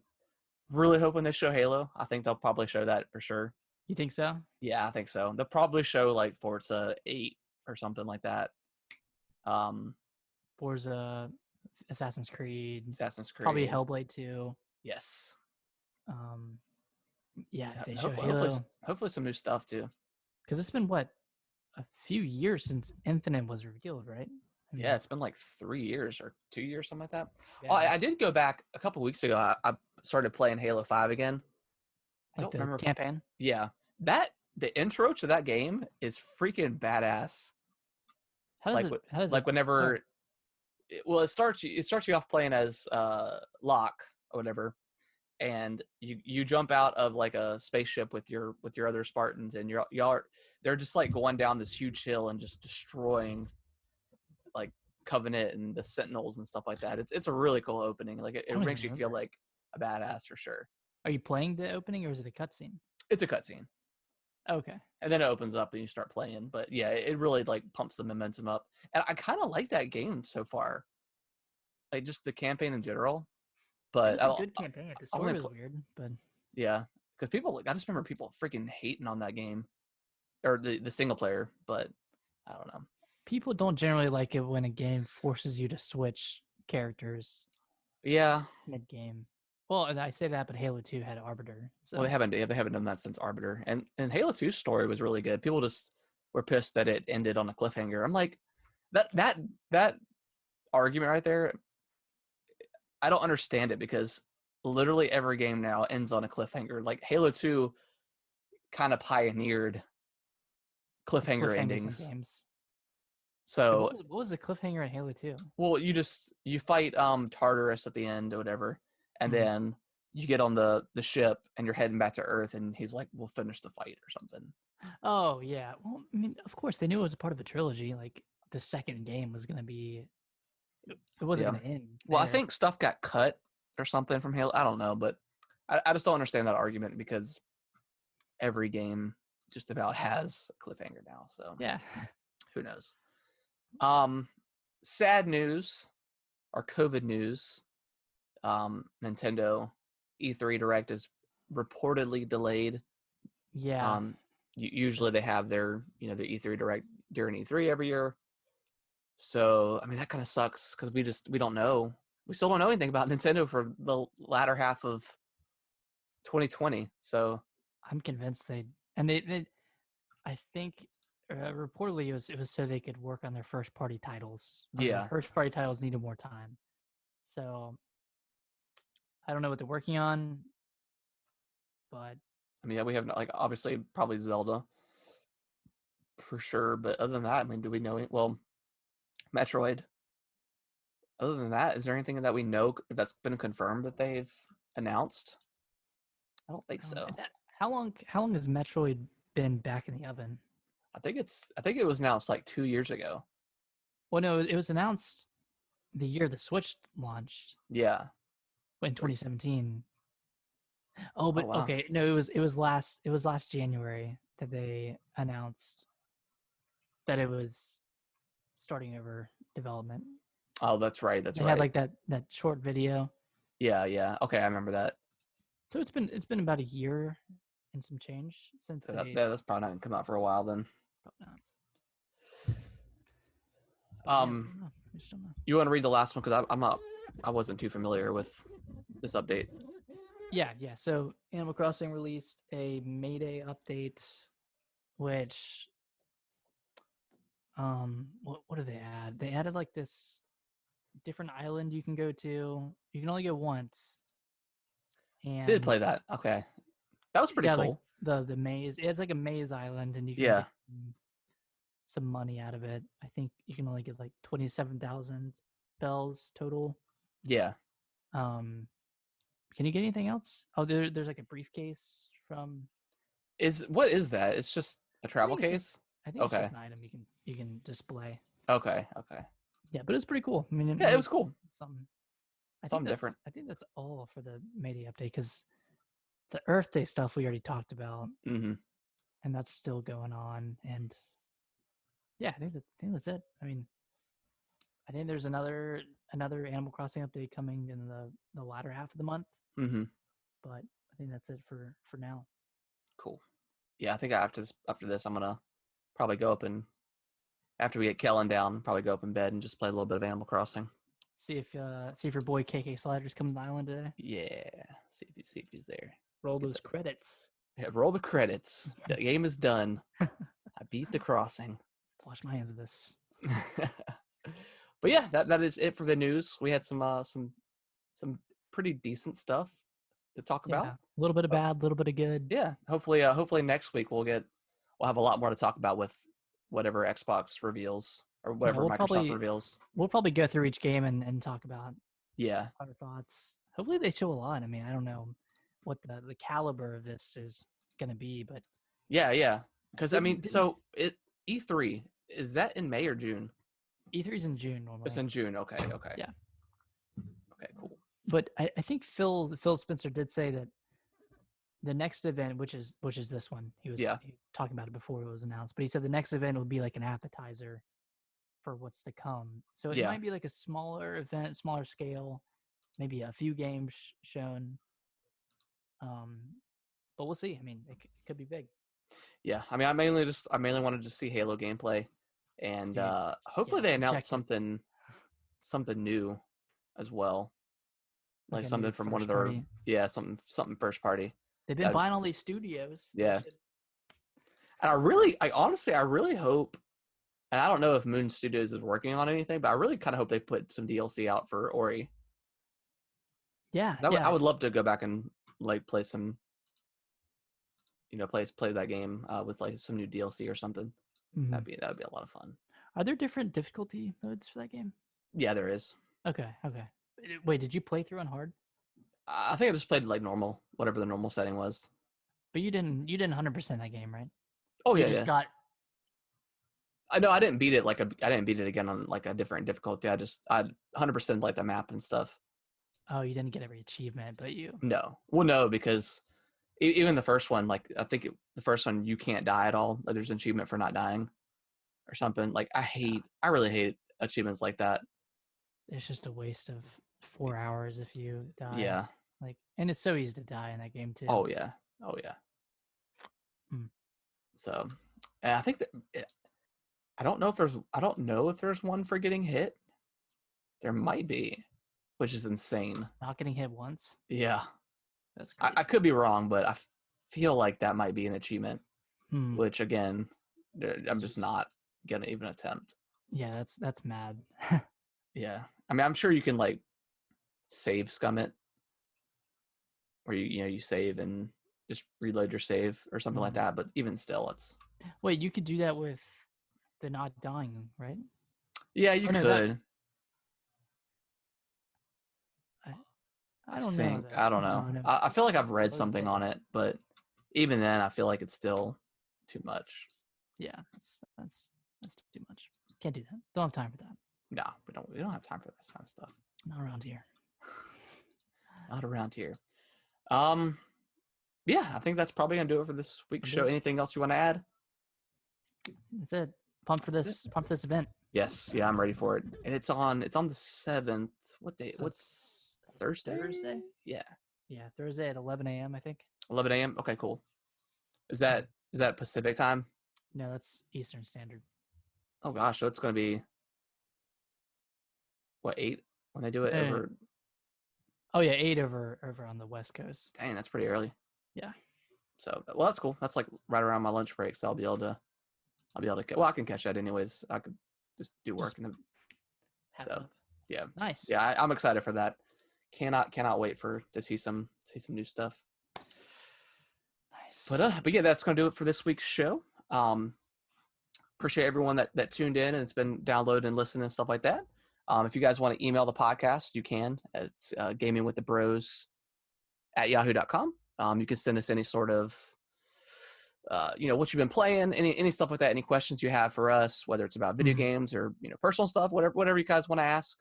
Speaker 1: really hoping they show Halo. I think they'll probably show that for sure.
Speaker 2: You think so?
Speaker 1: Yeah, I think so. They'll probably show like Forza 8 or something like that.
Speaker 2: Forza, Assassin's Creed.
Speaker 1: Probably
Speaker 2: Hellblade 2.
Speaker 1: Yes.
Speaker 2: Yeah, if they show Halo.
Speaker 1: Hopefully some new stuff too.
Speaker 2: Because it's been a few years since Infinite was revealed, right?
Speaker 1: Yeah, it's been like 3 years or 2 years, something like that. Yeah, I did go back a couple weeks ago. I started playing Halo 5 again. I don't remember
Speaker 2: campaign.
Speaker 1: Yeah, the intro to that game is freaking badass.
Speaker 2: How does it
Speaker 1: whenever
Speaker 2: start?
Speaker 1: It starts you off playing as Locke or whatever, and you jump out of like a spaceship with your other Spartans, and they're just like going down this huge hill and just destroying like Covenant and the Sentinels and stuff like that. It's a really cool opening. Like it makes you feel like a badass for sure.
Speaker 2: Are you playing the opening or is it a cutscene?
Speaker 1: It's a cutscene.
Speaker 2: Okay.
Speaker 1: And then it opens up and you start playing. But yeah, it really like pumps the momentum up. And I kind of like that game so far. Like just the campaign in general. But
Speaker 2: it's a good campaign. The story was weird, but
Speaker 1: yeah, because I just remember people freaking hating on that game or the single player. But I don't know.
Speaker 2: People don't generally like it when a game forces you to switch characters.
Speaker 1: Yeah.
Speaker 2: Mid game. Well, I say that, but Halo 2 had Arbiter. So.
Speaker 1: Well, they haven't done that since Arbiter, and Halo 2's story was really good. People just were pissed that it ended on a cliffhanger. I'm like, that argument right there, I don't understand it because literally every game now ends on a cliffhanger. Like Halo 2 kind of pioneered cliffhanger endings.
Speaker 2: In games.
Speaker 1: So
Speaker 2: what was the cliffhanger in Halo 2?
Speaker 1: Well, you fight Tartarus at the end or whatever. And then you get on the ship and you're heading back to Earth, and he's like, "We'll finish the fight" or something.
Speaker 2: Oh yeah, well, I mean, of course they knew it was a part of a trilogy. Like the second game was gonna be, it wasn't gonna end.
Speaker 1: Well, I think stuff got cut or something from Halo. I don't know, but I just don't understand that argument because every game just about has a cliffhanger now. So
Speaker 2: yeah,
Speaker 1: who knows? Sad news or COVID news. Nintendo E3 Direct is reportedly delayed.
Speaker 2: Yeah.
Speaker 1: Usually they have their their E3 Direct during E3 every year. So I mean that kind of sucks because we don't know we still don't know anything about Nintendo for the latter half of 2020. So
Speaker 2: I'm convinced they I think reportedly it was so they could work on their first party titles. Or their
Speaker 1: yeah,
Speaker 2: first party titles needed more time. So I don't know what they're working on, but
Speaker 1: I mean, yeah, we have like obviously probably Zelda for sure, but other than that, I mean, do we know any? Well, Metroid. Other than that, is there anything that we know that's been confirmed that they've announced? I don't think so.
Speaker 2: how long has Metroid been back in the oven?
Speaker 1: I think it was announced like 2 years ago.
Speaker 2: Well, no, it was announced the year the Switch launched
Speaker 1: Yeah.
Speaker 2: in 2017. Oh,
Speaker 1: Oh
Speaker 2: but
Speaker 1: wow.
Speaker 2: okay, no, it was last January that they announced that it was starting over development.
Speaker 1: Oh, that's right. That's
Speaker 2: They had
Speaker 1: right.
Speaker 2: like that short video.
Speaker 1: Yeah, yeah. Okay, I remember that.
Speaker 2: So it's been about a year and some change since
Speaker 1: So
Speaker 2: they.
Speaker 1: that's probably not gonna come out for a while then.
Speaker 2: Probably not. But yeah,
Speaker 1: Um,
Speaker 2: I don't know. I just don't know.
Speaker 1: you want to read the last one because I'm not. I wasn't too familiar with this update.
Speaker 2: Yeah, yeah. So Animal Crossing released a Mayday update, which what did they add? They added like this different island you can go to. You can only go once.
Speaker 1: Did
Speaker 2: And
Speaker 1: play that? Okay, that was pretty
Speaker 2: yeah, like
Speaker 1: cool.
Speaker 2: the maze. It's like a maze island and you can
Speaker 1: Yeah,
Speaker 2: get some money out of it. I think you can only get like 27,000 bells total.
Speaker 1: yeah.
Speaker 2: Um can you get anything else? Oh, there's like a briefcase from
Speaker 1: What is that? It's just a travel case.
Speaker 2: I think it's
Speaker 1: Okay,
Speaker 2: just an item you can display.
Speaker 1: okay, okay.
Speaker 2: Yeah, but it's pretty cool. I mean,
Speaker 1: Yeah, it was cool.
Speaker 2: something.
Speaker 1: Something different.
Speaker 2: I think that's all for the Mayday update because the Earth Day stuff we already talked about,
Speaker 1: Mm-hmm.
Speaker 2: and that's still going on. And yeah, I think that's it. I mean, I think there's another Animal Crossing update coming in the latter half of the month,
Speaker 1: Mm-hmm.
Speaker 2: but I think that's it for now.
Speaker 1: Cool. Yeah, I think after this, I'm gonna probably go up and after we get Kellen down, probably go up in bed and just play a little bit of Animal Crossing.
Speaker 2: See if your boy KK Sliders coming to the island today.
Speaker 1: Yeah, see if he's there.
Speaker 2: Roll those credits.
Speaker 1: Yeah, roll the credits. The game is done. I beat the crossing.
Speaker 2: Wash my hands of this.
Speaker 1: But yeah, that is it for the news. We had some pretty decent stuff to talk about.
Speaker 2: Yeah, a little bit of bad, a little bit of good.
Speaker 1: Yeah, hopefully next week we'll have a lot more to talk about with whatever Xbox reveals or whatever Microsoft reveals.
Speaker 2: We'll probably go through each game and talk about our thoughts. Hopefully they show a lot. I mean, I don't know what the caliber of this is gonna be, but
Speaker 1: yeah. Because I mean, so E3 is that in May or June?
Speaker 2: E3's in June normally.
Speaker 1: It's in June. Okay.
Speaker 2: Yeah.
Speaker 1: Okay. Cool.
Speaker 2: But I think Phil Spencer did say that the next event, which is this one, he was talking about it before it was announced. But he said the next event will be like an appetizer for what's to come. So it might be like a smaller event, smaller scale, maybe a few games shown. But we'll see. I mean, it could be big.
Speaker 1: Yeah, I mean, I mainly wanted to see Halo gameplay, and hopefully they announce something new as well, like something from one of their something first party.
Speaker 2: They've been buying all these studios.
Speaker 1: Yeah, and I honestly hope, and I don't know if Moon Studios is working on anything, but I really kind of hope they put some DLC out for Ori.
Speaker 2: Yeah,
Speaker 1: I would love to go back and like play some, play that game with like some new DLC or something.
Speaker 2: Mm-hmm.
Speaker 1: That'd be a lot of fun.
Speaker 2: Are there different difficulty modes for that game?
Speaker 1: Yeah, there is.
Speaker 2: Okay. Wait, did you play through on hard?
Speaker 1: I think I just played like normal, whatever the normal setting was.
Speaker 2: But you didn't 100% that game, right?
Speaker 1: Oh
Speaker 2: you
Speaker 1: yeah,
Speaker 2: just got.
Speaker 1: I know I didn't beat it I didn't beat it again on like a different difficulty. I 100% like the map and stuff.
Speaker 2: Oh, you didn't get every achievement, but you.
Speaker 1: No, well, no, because even the first one, like I think the first one you can't die at all. Like, there's an achievement for not dying, or something. Like I really hate achievements like that.
Speaker 2: It's just a waste of 4 hours if you die.
Speaker 1: Yeah.
Speaker 2: Like, and it's so easy to die in that game too.
Speaker 1: Oh yeah. So, and I think that I don't know if there's one for getting hit. There might be, which is insane.
Speaker 2: Not getting hit once.
Speaker 1: Yeah.
Speaker 2: That's crazy.
Speaker 1: I could be wrong, but I feel like that might be an achievement,
Speaker 2: Hmm.
Speaker 1: which again, I'm just not gonna even attempt.
Speaker 2: Yeah, that's mad.
Speaker 1: Yeah. I mean, I'm sure you can like save scum it, where you save and just reload your save or something like that. But even still, it's
Speaker 2: Wait, you could do that with the not dying, right?
Speaker 1: yeah, you could.
Speaker 2: I don't know.
Speaker 1: I don't know.
Speaker 2: No.
Speaker 1: I feel like I've read
Speaker 2: Let's
Speaker 1: something
Speaker 2: say-
Speaker 1: on it, but even then, I feel like it's still too much.
Speaker 2: Yeah, that's too much. Can't do that. Don't have time for that.
Speaker 1: No, we don't have time for this kind of stuff.
Speaker 2: Not around here.
Speaker 1: Not around here. Yeah, I think that's probably gonna do it for this week's show. Anything else you want to add?
Speaker 2: That's it. Pumped for this event.
Speaker 1: Yes, yeah, I'm ready for it. And it's on the 7th. What day?
Speaker 2: So
Speaker 1: What's Thursday?
Speaker 2: Thursday?
Speaker 1: Yeah.
Speaker 2: Yeah, Thursday at 11 a.m. I think.
Speaker 1: 11 a.m. Okay, cool. Is that Pacific time?
Speaker 2: No, that's Eastern Standard.
Speaker 1: Oh gosh, so it's gonna be what, 8 when they do it over?
Speaker 2: Oh yeah, 8 over on the West Coast.
Speaker 1: Dang, that's pretty early.
Speaker 2: Yeah.
Speaker 1: So well, that's cool. That's like right around my lunch break, so I'll be able to. Well, I can catch that anyways. I could just do work in the. So yeah,
Speaker 2: nice.
Speaker 1: Yeah, I'm excited for that. Cannot wait to see some new stuff.
Speaker 2: Nice.
Speaker 1: But yeah, that's gonna do it for this week's show. Appreciate everyone that tuned in and it's been downloading and listening and stuff like that. If you guys want to email the podcast, you can. It's gamingwiththebros@yahoo.com. You can send us any sort of what you've been playing, any stuff like that, any questions you have for us, whether it's about video games or personal stuff, whatever you guys want to ask.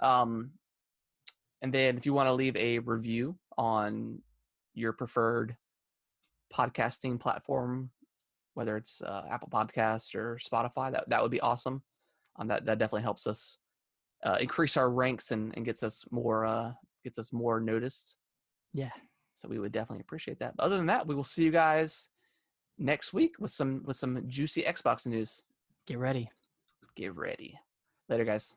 Speaker 1: And then if you want to leave a review on your preferred podcasting platform, whether it's Apple Podcasts or Spotify, that would be awesome. That definitely helps us increase our ranks and gets us more noticed.
Speaker 2: Yeah.
Speaker 1: So we would definitely appreciate that. But other than that, we will see you guys next week with some juicy Xbox news.
Speaker 2: Get ready.
Speaker 1: Later, guys.